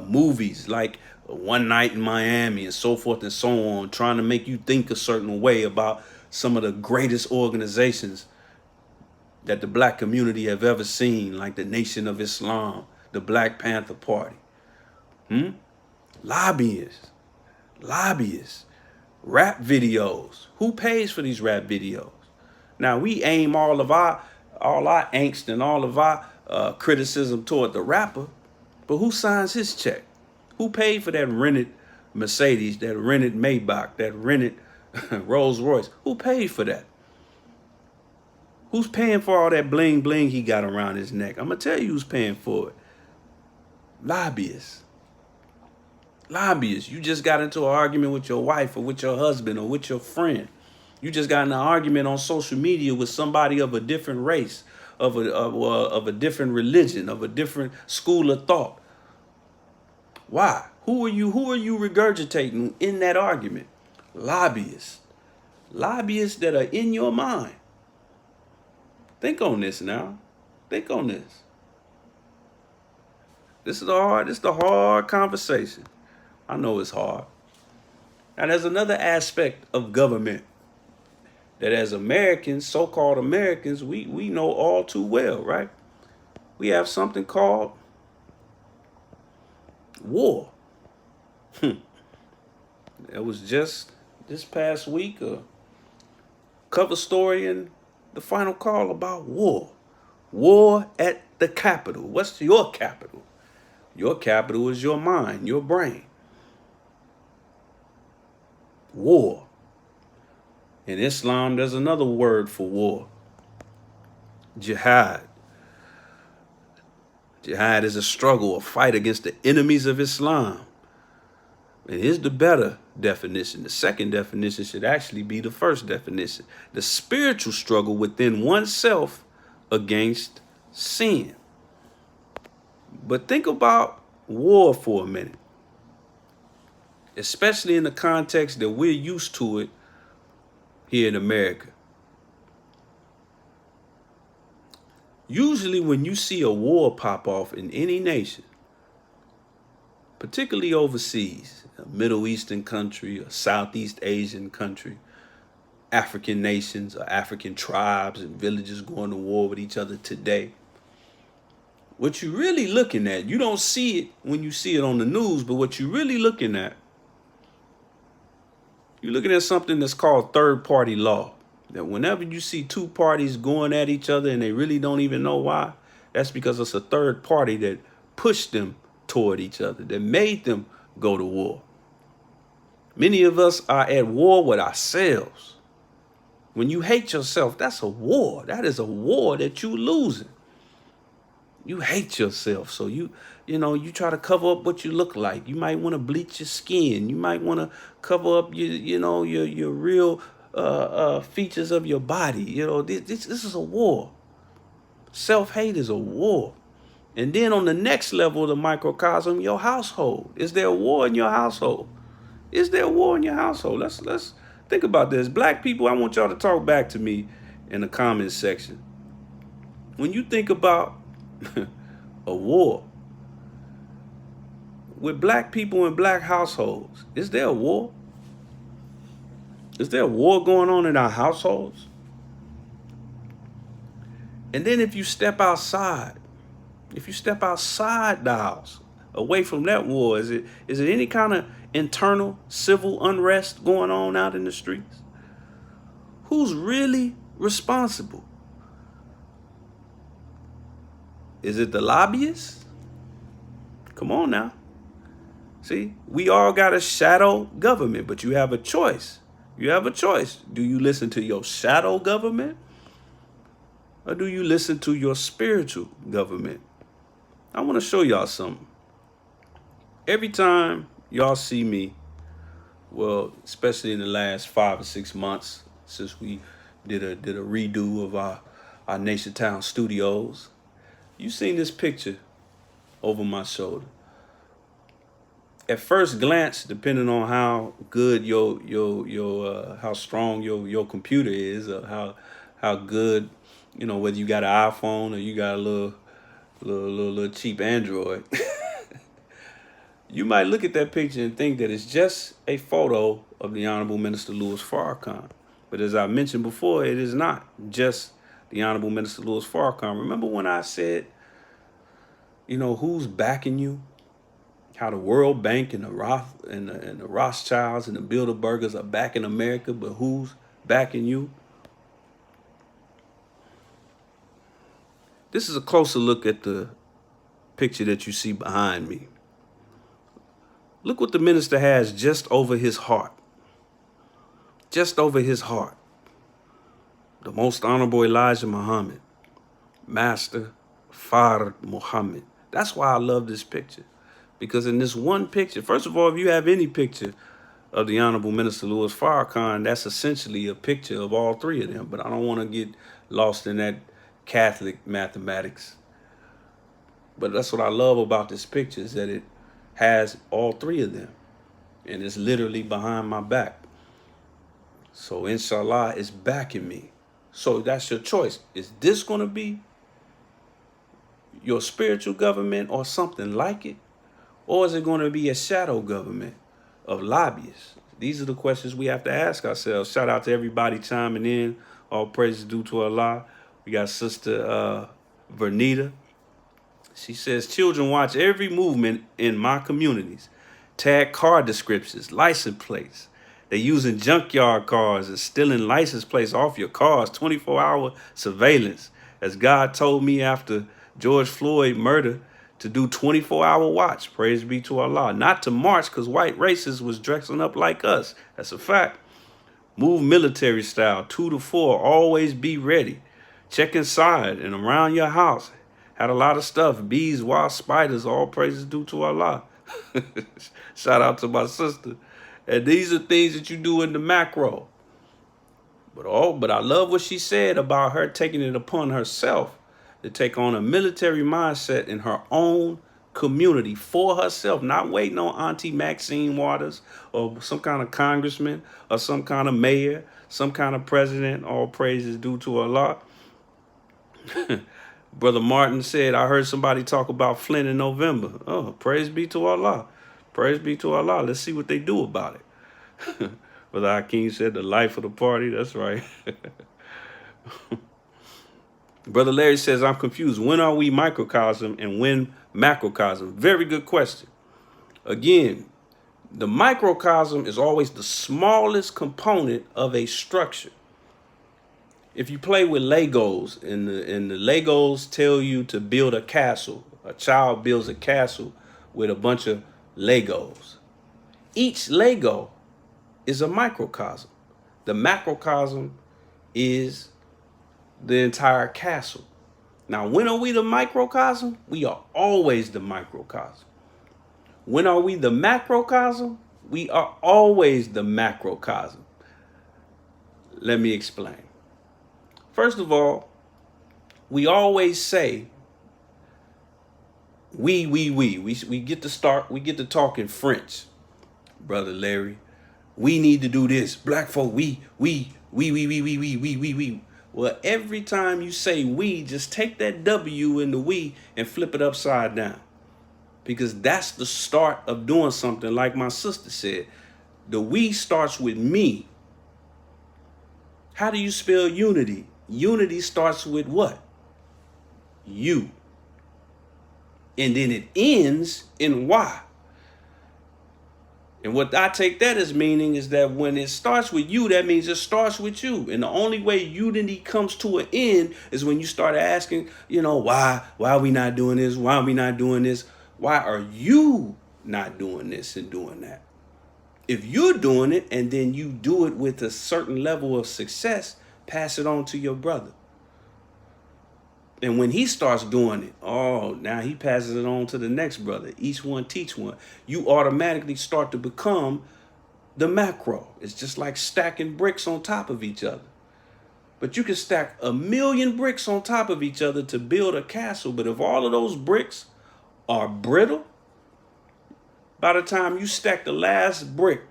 movies like One Night in Miami and so forth and so on, trying to make you think a certain way about some of the greatest organizations that the black community have ever seen, like the Nation of Islam, the Black Panther Party. Lobbyists. Rap videos. Who pays for these rap videos? Now, we aim all our angst and all of our criticism toward the rapper, but who signs his check? Who paid for that rented Mercedes, that rented Maybach, that rented Rolls Royce? Who paid for that? Who's paying for all that bling bling he got around his neck? I'm going to tell you who's paying for it. Lobbyists. You just got into an argument with your wife or with your husband or with your friend. You just got in an argument on social media with somebody of a different race, of a different religion, of a different school of thought. Why? Who are you regurgitating in that argument? Lobbyists. Lobbyists that are in your mind. Think on this now. Think on this. This is the hard conversation. I know it's hard. Now, there's another aspect of government that as Americans, so-called Americans, we know all too well, right? We have something called war. It was just this past week a cover story in the Final Call about war. War at the Capitol. What's your capital? Your capital is your mind, your brain. War. In Islam, there's another word for war. Jihad. Jihad is a struggle, a fight against the enemies of Islam. And here's the better definition. The second definition should actually be the first definition. The spiritual struggle within oneself against sin. But think about war for a minute, especially in the context that we're used to it here in America. Usually when you see a war pop off in any nation, particularly overseas, a Middle Eastern country, a Southeast Asian country, African nations or African tribes and villages going to war with each other today, what you're really looking at, you don't see it when you see it on the news, but what you're really looking at, you're looking at something that's called third-party law. That whenever you see two parties going at each other and they really don't even know why, that's because it's a third party that pushed them toward each other, that made them go to war. Many of us are at war with ourselves. When you hate yourself, that's a war. That is a war that you're losing. You hate yourself, so you try to cover up what you look like. You might want to bleach your skin. You might want to cover up your real features of your body. This is a war. Self-hate is a war. And then on the next level of the microcosm, your household. Is there a war in your household? Is there a war in your household? Let's think about this. Black people, I want y'all to talk back to me in the comments section. When you think about a war, with black people in black households, is there a war? Is there a war going on in our households? And then if you step outside the house, away from that war, is it any kind of internal civil unrest going on out in the streets? Who's really responsible? Is it the lobbyists? Come on now. See, we all got a shadow government, but you have a choice. You have a choice. Do you listen to your shadow government? Or do you listen to your spiritual government? I want to show y'all something. Every time y'all see me, well, especially in the last 5 or 6 months since we did a redo of our Nation Town studios, you seen this picture over my shoulder. At first glance, depending on how good how strong your computer is, or how good, whether you got an iPhone or you got a little cheap Android, you might look at that picture and think that it's just a photo of the Honorable Minister Louis Farrakhan. But as I mentioned before, it is not just the Honorable Minister Louis Farrakhan. Remember when I said, who's backing you? How the World Bank and the Rothschilds and the Bilderbergers are backing America, but who's backing you? This is a closer look at the picture that you see behind me. Look what the minister has just over his heart. Just over his heart. The Most Honorable Elijah Muhammad, Master Fard Muhammad. That's why I love this picture. Because in this one picture, first of all, if you have any picture of the Honorable Minister Louis Farrakhan, that's essentially a picture of all three of them. But I don't want to get lost in that Catholic mathematics. But that's what I love about this picture, is that it has all three of them. And it's literally behind my back. So inshallah, it's backing me. So that's your choice. Is this going to be your spiritual government or something like it? Or is it going to be a shadow government of lobbyists? These are the questions we have to ask ourselves. Shout out to everybody chiming in. All praises due to Allah. We got Sister Vernita. She says, children watch every movement in my communities. Tag car descriptions, license plates. They're using junkyard cars and stealing license plates off your cars. 24-hour surveillance. As God told me after George Floyd murder, to do 24-hour watch. Praise be to Allah. Not to march because white racists was dressing up like us. That's a fact. Move military style, 2 to 4. Always be ready. Check inside and around your house. Had a lot of stuff. Bees, wasps, spiders. All praises due to Allah. Shout out to my sister. And these are things that you do in the macro. But I love what she said about her taking it upon herself to take on a military mindset in her own community for herself, not waiting on Auntie Maxine Waters or some kind of congressman or some kind of mayor, some kind of president. All praises due to Allah. Brother Martin said, I heard somebody talk about Flint in November. Oh, praise be to Allah. Praise be to Allah. Let's see what they do about it. Brother Hakeem said the life of the party. That's right. Brother Larry says, I'm confused. When are we microcosm and when macrocosm? Very good question. Again, the microcosm is always the smallest component of a structure. If you play with Legos and the Legos tell you to build a castle, a child builds a castle with a bunch of Legos. Each Lego is a microcosm. The macrocosm is the entire castle. Now, when are we the microcosm? We are always the microcosm. When are we the macrocosm? We are always the macrocosm. Let me explain. First of all, we always say we get to talk in French, Brother Larry. We need to do this. Black folk, we. Well, every time you say we, just take that W in the we and flip it upside down. because that's the start of doing something. Like my sister said, the we starts with me. How do you spell unity? Unity starts with what? You. And then it ends in Y. And what I take that as meaning is that when it starts with you, that means it starts with you. And the only way unity comes to an end is when you start asking, why are we not doing this? Why are we not doing this? Why are you not doing this and doing that? If you're doing it and then you do it with a certain level of success, pass it on to your brother. And when he starts doing it, now he passes it on to the next brother. Each one teach one. You automatically start to become the macro. It's just like stacking bricks on top of each other. But you can stack 1,000,000 bricks on top of each other to build a castle. But if all of those bricks are brittle, by the time you stack the last brick,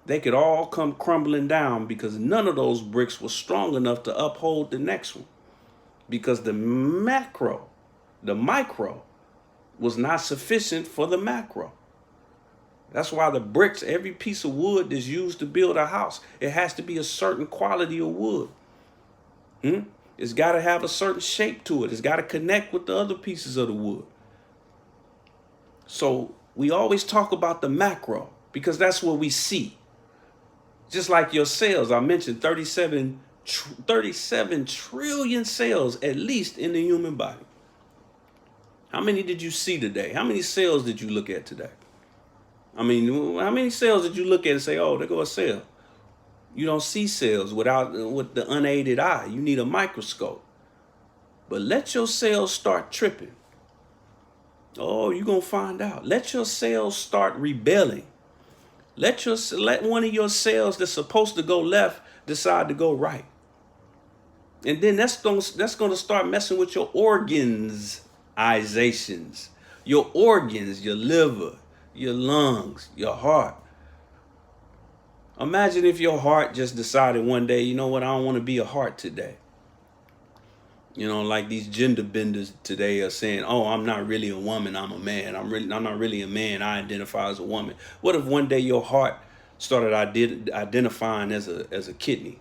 they could all come crumbling down because none of those bricks was strong enough to uphold the next one. Because the micro was not sufficient for the macro. That's why the bricks, every piece of wood that's used to build a house, it has to be a certain quality of wood. It's got to have a certain shape to it. It's got to connect with the other pieces of the wood. So we always talk about the macro because that's what we see. Just like your cells, I mentioned 37 trillion cells at least in the human body. How many did you see today? How many cells did you look at today? I mean, how many cells did you look at and say, oh, there go a cell? You don't see cells with the unaided eye. You need a microscope. But let your cells start tripping. Oh, you're going to find out. Let your cells start rebelling. Let one of your cells that's supposed to go left decide to go right. And then that's going to start messing with your organizations. Your organs, your liver, your lungs, your heart. Imagine if your heart just decided one day, you know what, I don't want to be a heart today. Like these gender benders today are saying, oh, I'm not really a woman, I'm a man. I'm not really a man, I identify as a woman. What if one day your heart started identifying as a kidney?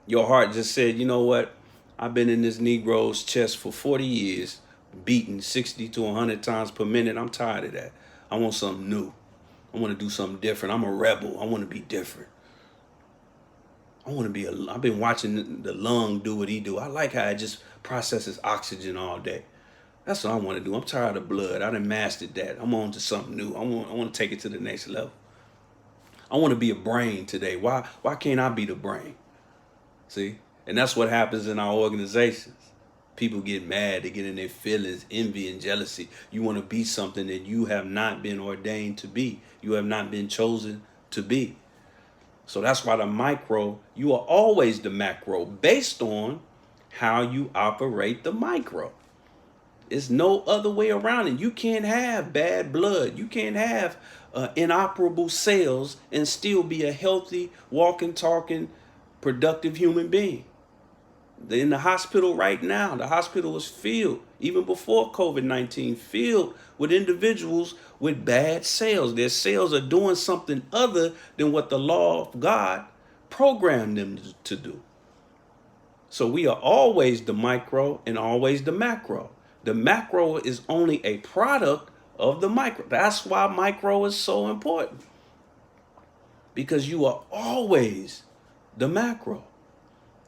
Your heart just said, you know what? I've been in this Negro's chest for 40 years, beating 60 to 100 times per minute. I'm tired of that. I want something new. I want to do something different. I'm a rebel. I want to be different. I've been watching the lung do what he do. I like how it just processes oxygen all day. That's what I want to do. I'm tired of blood. I done mastered that. I'm on to something new. I want to take it to the next level. I want to be a brain today. Why can't I be the brain? See? And that's what happens in our organizations. People get mad, they get in their feelings, envy and jealousy. You want to be something that you have not been ordained to be. You have not been chosen to be. So that's why the micro, you are always the macro based on how you operate the micro. It's no other way around it. You can't have bad blood. You can't have inoperable cells and still be a healthy, walking, talking, productive human being. In the hospital right now, the hospital is filled, even before COVID-19, filled with individuals with bad cells. Their cells are doing something other than what the law of God programmed them to do. So we are always the micro and always the macro. The macro is only a product of the micro. That's why micro is so important. Because you are always the macro.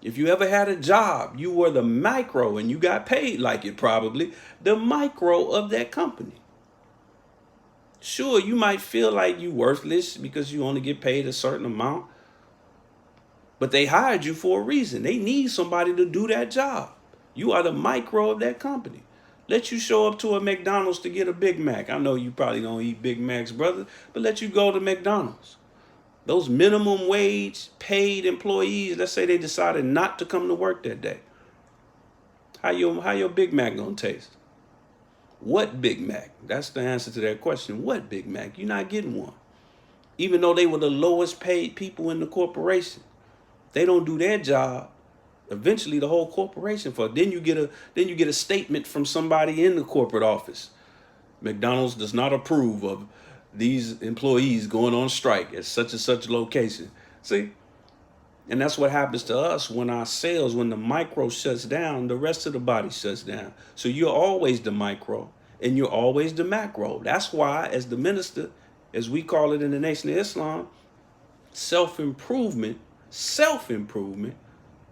If you ever had a job, you were the micro and you got paid like it probably, the micro of that company. Sure, you might feel like you worthless because you only get paid a certain amount. But they hired you for a reason. They need somebody to do that job. You are the micro of that company. Let you show up to a McDonald's to get a Big Mac. I know you probably don't eat Big Macs, brother, but let you go to McDonald's. Those minimum wage paid employees, let's say they decided not to come to work that day. How your Big Mac gonna taste? What Big Mac? That's the answer to that question. What Big Mac? You're not getting one. Even though they were the lowest paid people in the corporation. They don't do their job. Eventually the whole corporation then you get a statement from somebody in the corporate office. McDonald's does not approve of these employees going on strike at such and such location. See? And that's what happens to us when our cells, when the micro shuts down, the rest of the body shuts down. So you're always the micro and you're always the macro. That's why, as the minister, as we call it in the Nation of Islam, self-improvement,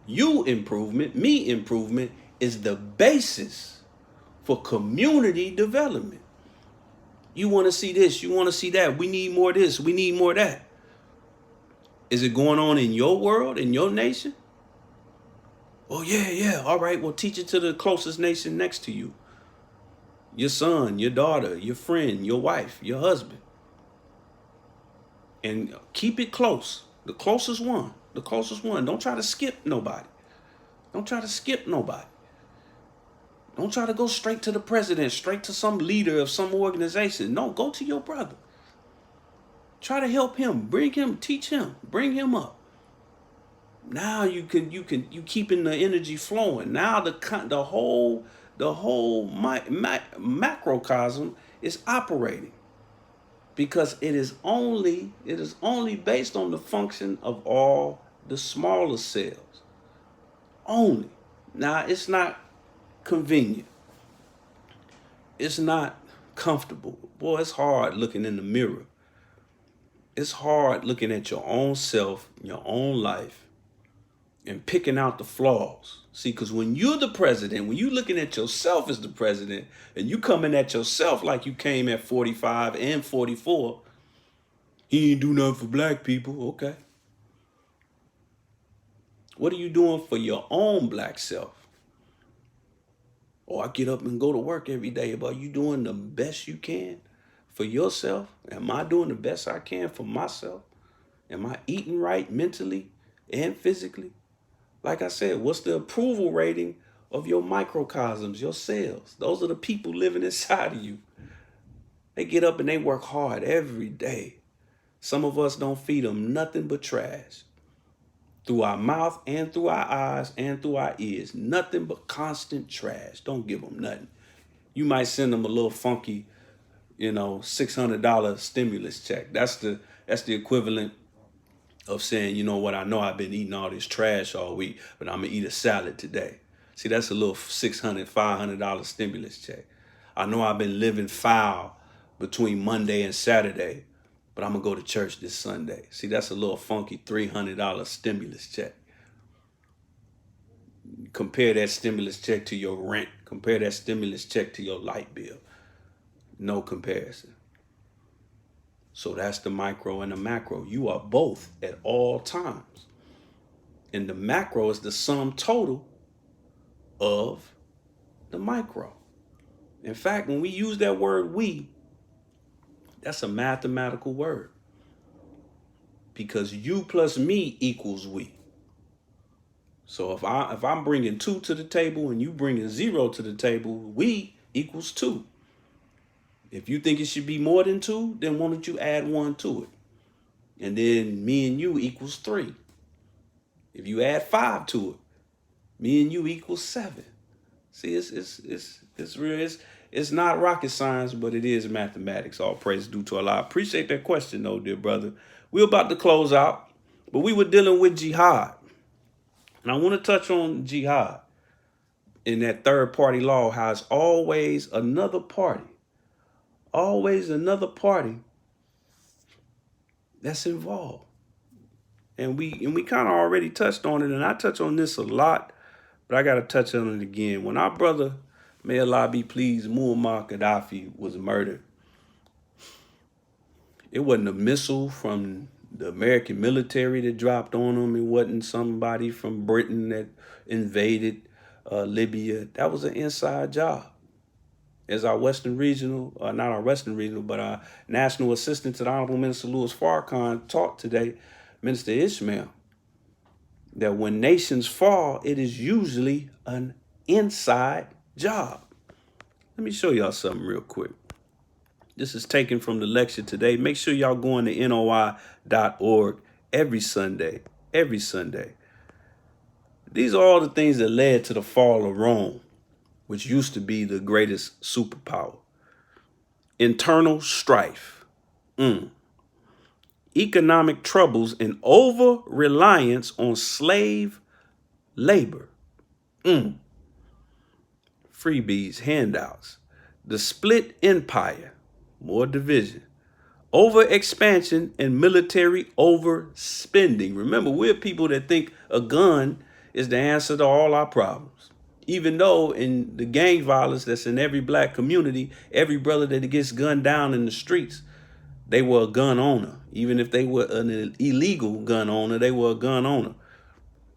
you improvement, me improvement is the basis for community development. You want to see this, you want to see that. We need more of this, we need more of that. Is it going on in your world, in your nation? Oh, yeah. All right, well, teach it to the closest nation next to you. Your son, your daughter, your friend, your wife, your husband. And keep it close. The closest one. Don't try to skip nobody. Don't try to go straight to the president, straight to some leader of some organization. No, go to your brother. Try to help him, bring him, teach him, bring him up. Now you keeping the energy flowing. Now the whole macrocosm is operating, because it is only based on the function of all the smaller cells. Only. Now it's not convenient. It's not comfortable. Boy, it's hard looking in the mirror. It's hard looking at your own self, your own life, and picking out the flaws. See, because when you're the president, when you're looking at yourself as the president, and you coming at yourself like you came at 45 and 44, he ain't do nothing for black people. Okay. What are you doing for your own black self? Oh, I get up and go to work every day. But are you doing the best you can for yourself? Am I doing the best I can for myself? Am I eating right mentally and physically? Like I said, what's the approval rating of your microcosms, your cells? Those are the people living inside of you. They get up and they work hard every day. Some of us don't feed them nothing but trash. Through our mouth and through our eyes and through our ears. Nothing but constant trash. Don't give them nothing. You might send them a little funky, $600 stimulus check. That's the equivalent of saying, you know what, I know I've been eating all this trash all week, but I'm going to eat a salad today. See, that's a little $600, $500 stimulus check. I know I've been living foul between Monday and Saturday, but I'm going to go to church this Sunday. See, that's a little funky $300 stimulus check. Compare that stimulus check to your rent. Compare that stimulus check to your light bill. No comparison. So that's the micro and the macro. You are both at all times. And the macro is the sum total of the micro. In fact, when we use that word we, that's a mathematical word. Because you plus me equals we. So if I'm bringing 2 to the table and you bringing 0 to the table, we equals 2. If you think it should be more than 2, then why don't you add 1 to it? And then me and you equals 3. If you add 5 to it, me and you equals 7. See, it's real. It's not rocket science, but it is mathematics. All praise due to Allah. I appreciate that question, though, dear brother. We're about to close out, but we were dealing with jihad. And I want to touch on jihad in that third party law, how it's always another party. Always another party that's involved. And we kind of already touched on it, and I touch on this a lot, but I got to touch on it again. When our brother, may Allah be pleased, Muammar Gaddafi was murdered, it wasn't a missile from the American military that dropped on him. It wasn't somebody from Britain that invaded Libya. That was an inside job. As our Western Regional, not our Western Regional, but our National Assistant to the Honorable Minister Louis Farrakhan taught today, Minister Ishmael, that when nations fall, it is usually an inside job. Let me show y'all something real quick. This is taken from the lecture today. Make sure y'all go on to NOI.org every Sunday. Every Sunday. These are all the things that led to the fall of Rome, which used to be the greatest superpower. internal strife, economic troubles, and over-reliance on slave labor, freebies, handouts, the split empire, more division, over-expansion, and military overspending. Remember, we're people that think a gun is the answer to all our problems. Even though in the gang violence that's in every black community, every brother that gets gunned down in the streets, they were a gun owner. Even if they were an illegal gun owner, they were a gun owner.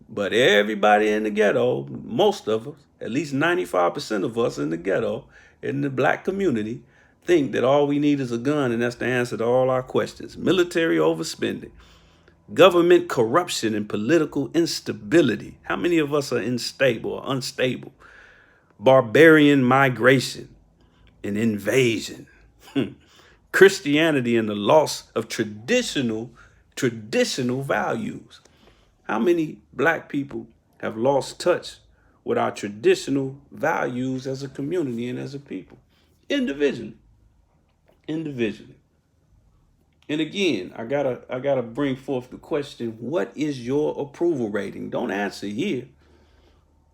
But everybody in the ghetto, most of us, at least 95% of us in the ghetto, in the black community, think that all we need is a gun and that's the answer to all our questions. Military overspending, government corruption, and political instability. How many of us are unstable or unstable? Barbarian migration and invasion. Christianity and the loss of traditional values. How many black people have lost touch with our traditional values as a community and as a people? Individually. And again, I gotta bring forth the question, what is your approval rating? Don't answer here.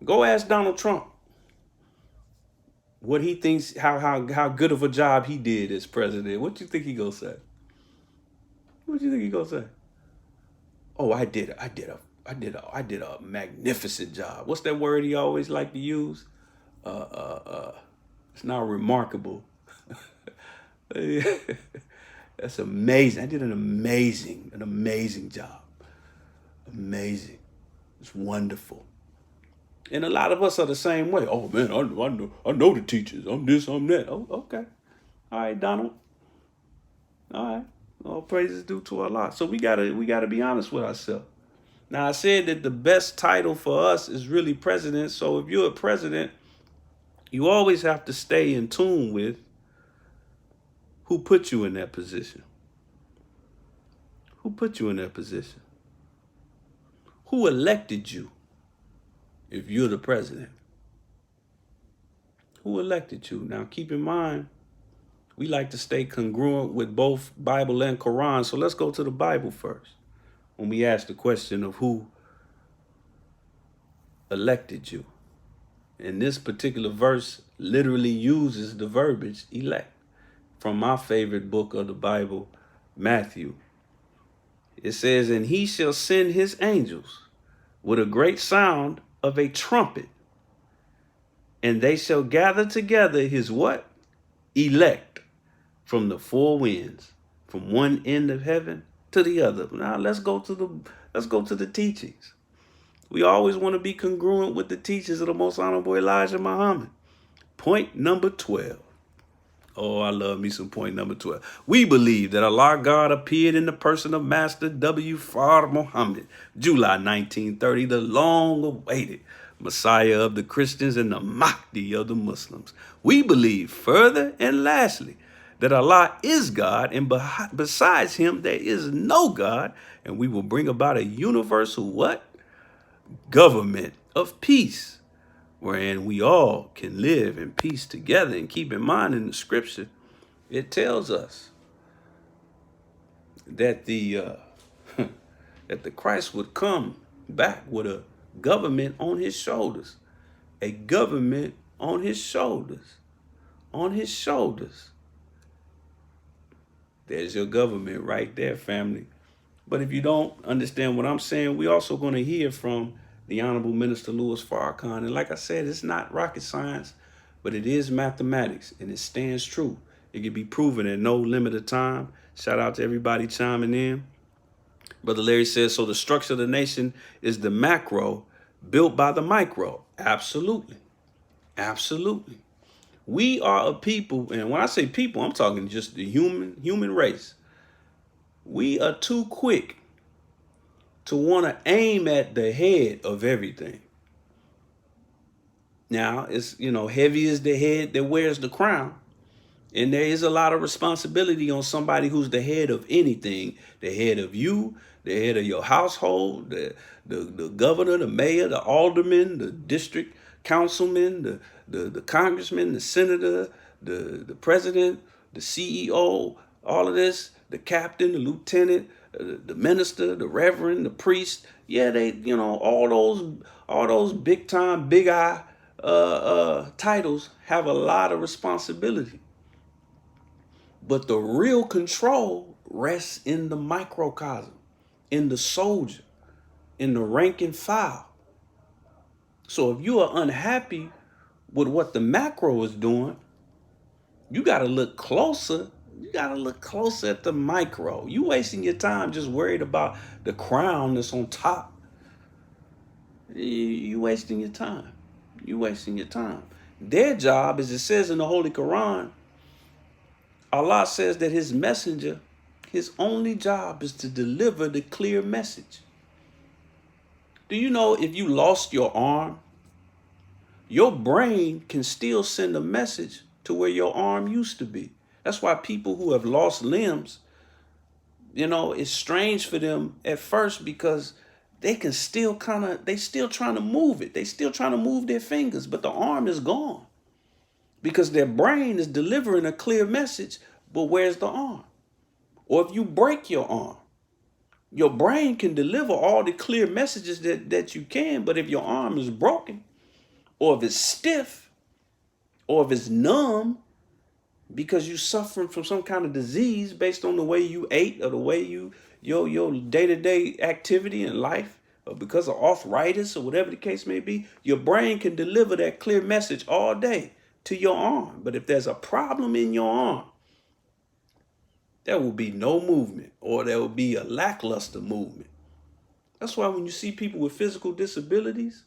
Go ask Donald Trump what he thinks, how good of a job he did as president. What you think he gonna say? What you think he gonna say? Oh, I did a magnificent job. What's that word he always like to use? It's not remarkable. That's amazing. I did an amazing job. Amazing. It's wonderful. And a lot of us are the same way. Oh man, I know the teachers. I'm this, I'm that. Oh, okay. All right, Donald. All right. All praises due to Allah. So we gotta be honest with ourselves. Now, I said that the best title for us is really president. So if you're a president, you always have to stay in tune with who put you in that position. Who put you in that position? Who elected you if you're the president? Who elected you? Now, keep in mind, we like to stay congruent with both Bible and Quran. So let's go to the Bible first. When we ask the question of who elected you. And this particular verse literally uses the verbiage elect from my favorite book of the Bible, Matthew. It says, and he shall send his angels with a great sound of a trumpet, and they shall gather together his what? Elect from the four winds, from one end of heaven to the other. Now let's go to the teachings. We always want to be congruent with the teachings of the most honorable Elijah Muhammad. Point number 12. Oh, I love me some point number 12. We believe that Allah God appeared in the person of Master W. Fard Muhammad, July 1930, the long-awaited Messiah of the Christians and the Mahdi of the Muslims. We believe further and lastly that Allah is God, and besides him there is no God, and we will bring about a universal what? Government of peace, wherein we all can live in peace together. And keep in mind, in the scripture, it tells us that that the Christ would come back with a government on his shoulders. A government on his shoulders. On his shoulders. There's your government right there, family. But if you don't understand what I'm saying, we're also going to hear from the Honorable Minister Louis Farrakhan. And like I said, it's not rocket science, but it is mathematics, and it stands true. It can be proven in no limited time. Shout out to everybody chiming in. Brother Larry says, so the structure of the nation is the macro built by the micro. Absolutely. Absolutely. We are a people, and when I say people, I'm talking just the human race. We are too quick to want to aim at the head of everything. Now, it's, heavy is the head that wears the crown. And there is a lot of responsibility on somebody who's the head of anything. The head of you, the head of your household, the governor, the mayor, the alderman, the district councilman, the congressman, the senator, the president, the CEO, all of this, the captain, the lieutenant, the minister, the reverend, the priest. Yeah, they, all those big time, big eye titles have a lot of responsibility. But the real control rests in the microcosm, in the soldier, in the rank and file. So if you are unhappy with what the macro is doing, you got to look closer. You got to look closer at the micro. You wasting your time just worried about the crown that's on top. You wasting your time. You wasting your time. Their job, as it says in the Holy Quran, Allah says that his messenger, his only job is to deliver the clear message. Do you know if you lost your arm, your brain can still send a message to where your arm used to be? That's why people who have lost limbs, it's strange for them at first because they can still they still trying to move it. They still trying to move their fingers, but the arm is gone because their brain is delivering a clear message, but where's the arm? Or if you break your arm, your brain can deliver all the clear messages that you can, but if your arm is broken, or if it's stiff, or if it's numb, because you're suffering from some kind of disease based on the way you ate or the way your day-to-day activity in life, or because of arthritis or whatever the case may be, your brain can deliver that clear message all day to your arm. But if there's a problem in your arm, there will be no movement, or there will be a lackluster movement. That's why when you see people with physical disabilities,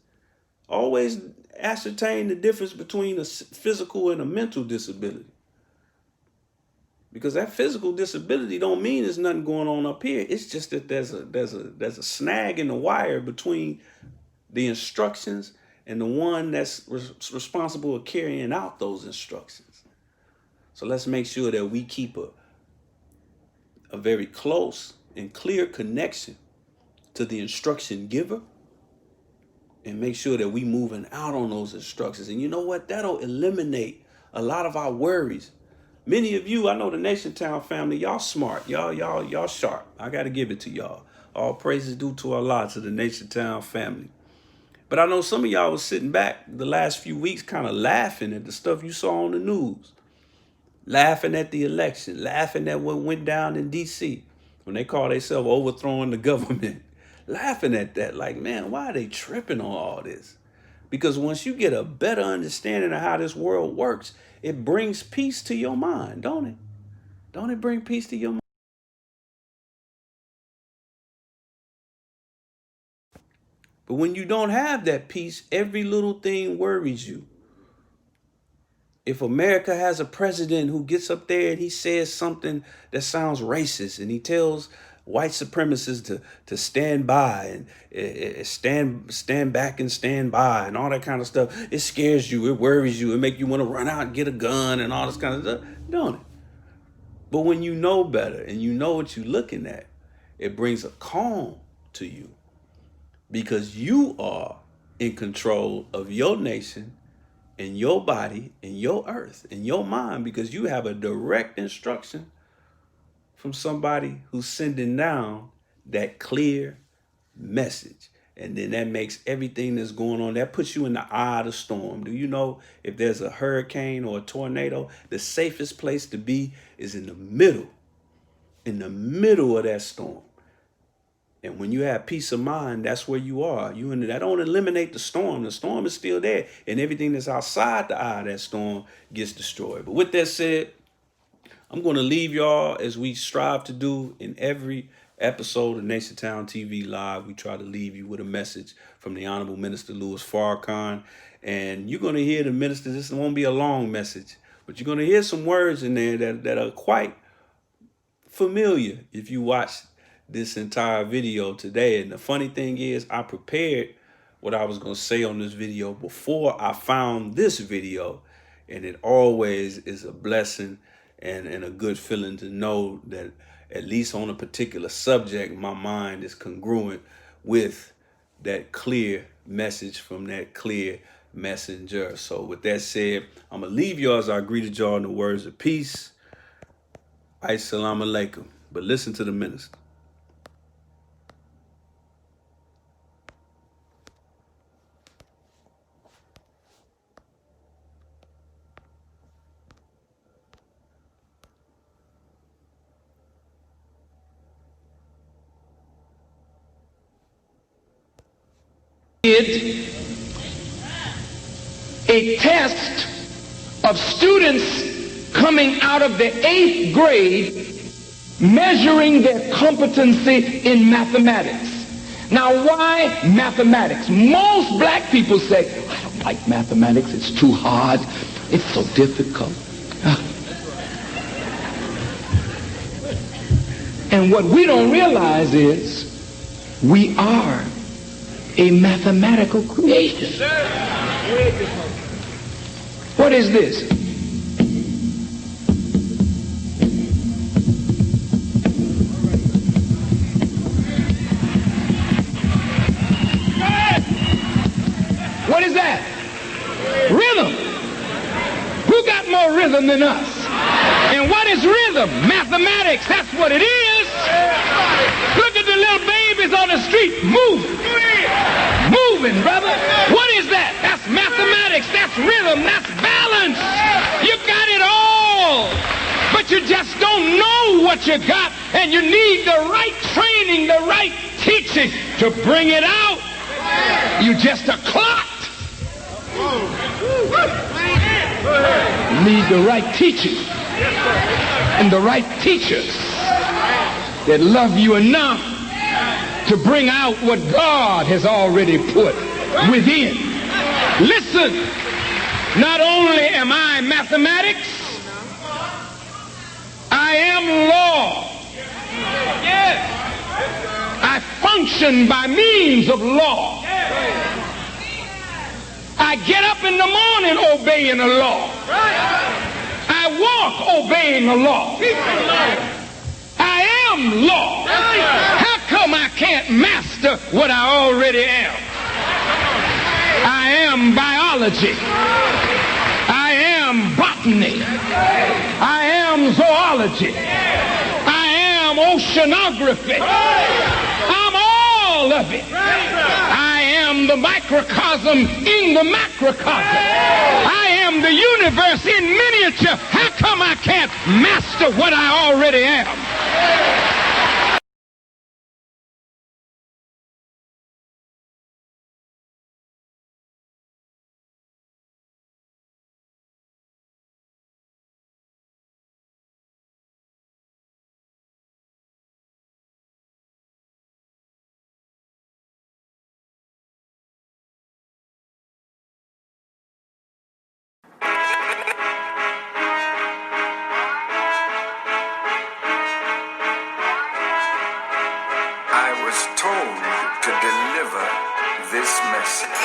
always ascertain the difference between a physical and a mental disability. Because that physical disability don't mean there's nothing going on up here. It's just that there's a snag in the wire between the instructions and the one that's responsible for carrying out those instructions. So let's make sure that we keep a very close and clear connection to the instruction giver, and make sure that we moving out on those instructions. And you know what? That'll eliminate a lot of our worries. Many of you, I know the Nation Town family, y'all smart. Y'all sharp. I got to give it to y'all. All praises due to Allah, to the Nation Town family. But I know some of y'all was sitting back the last few weeks kind of laughing at the stuff you saw on the news. Laughing at the election. Laughing at what went down in D.C. when they call themselves overthrowing the government. Laughing at that like, man, why are they tripping on all this? Because once you get a better understanding of how this world works, it brings peace to your mind, don't it? Don't it bring peace to your mind? But when you don't have that peace, every little thing worries you. If America has a president who gets up there and he says something that sounds racist, and he tells white supremacists to stand by and stand back and stand by and all that kind of stuff, it scares you, it worries you, it makes you want to run out and get a gun and all this kind of stuff, don't it? But when you know better and you know what you're looking at, it brings a calm to you, because you are in control of your nation and your body and your earth and your mind, because you have a direct instruction from somebody who's sending down that clear message. And then that makes everything that's going on, that puts you in the eye of the storm. Do you know if there's a hurricane or a tornado, the safest place to be is in the middle of that storm. And when you have peace of mind, that's where you are. That don't eliminate the storm. The storm is still there, and everything that's outside the eye of that storm gets destroyed. But with that said, I'm going to leave y'all, as we strive to do in every episode of Nation Town TV Live. We try to leave you with a message from the Honorable Minister Louis Farrakhan. And you're going to hear the minister. This won't be a long message, but you're going to hear some words in there that are quite familiar if you watch this entire video today. And the funny thing is, I prepared what I was going to say on this video before I found this video. And it always is a blessing and a good feeling to know that at least on a particular subject, my mind is congruent with that clear message from that clear messenger. So with that said, I'm going to leave y'all as I greeted y'all in the words of peace. Assalamu alaikum. But listen to the minister. Did a test of students coming out of the 8th grade measuring their competency in mathematics. Now, why mathematics? Most black people say, I don't like mathematics, it's too hard, it's so difficult. And what we don't realize is we are a mathematical creation. What is this? What is that? Rhythm. Who got more rhythm than us? And what is rhythm? Mathematics. That's what it is. Look at the little babies on the street. Moving, brother. What is that? That's mathematics. That's rhythm. That's balance. You got it all. But you just don't know what you got. And you need the right training, the right teaching to bring it out. You just a clocked. You need the right teaching and the right teachers that love you enough to bring out what God has already put within. Listen, not only am I mathematics, I am law. I function by means of law. I get up in the morning obeying the law. I walk obeying the law. I am law. How come I can't master what I already am? I am biology. I am botany. I am zoology. I am oceanography. I'm all of it. I am the microcosm in the macrocosm. I am the universe in miniature. How come I can't master what I already am? I was told to deliver this message.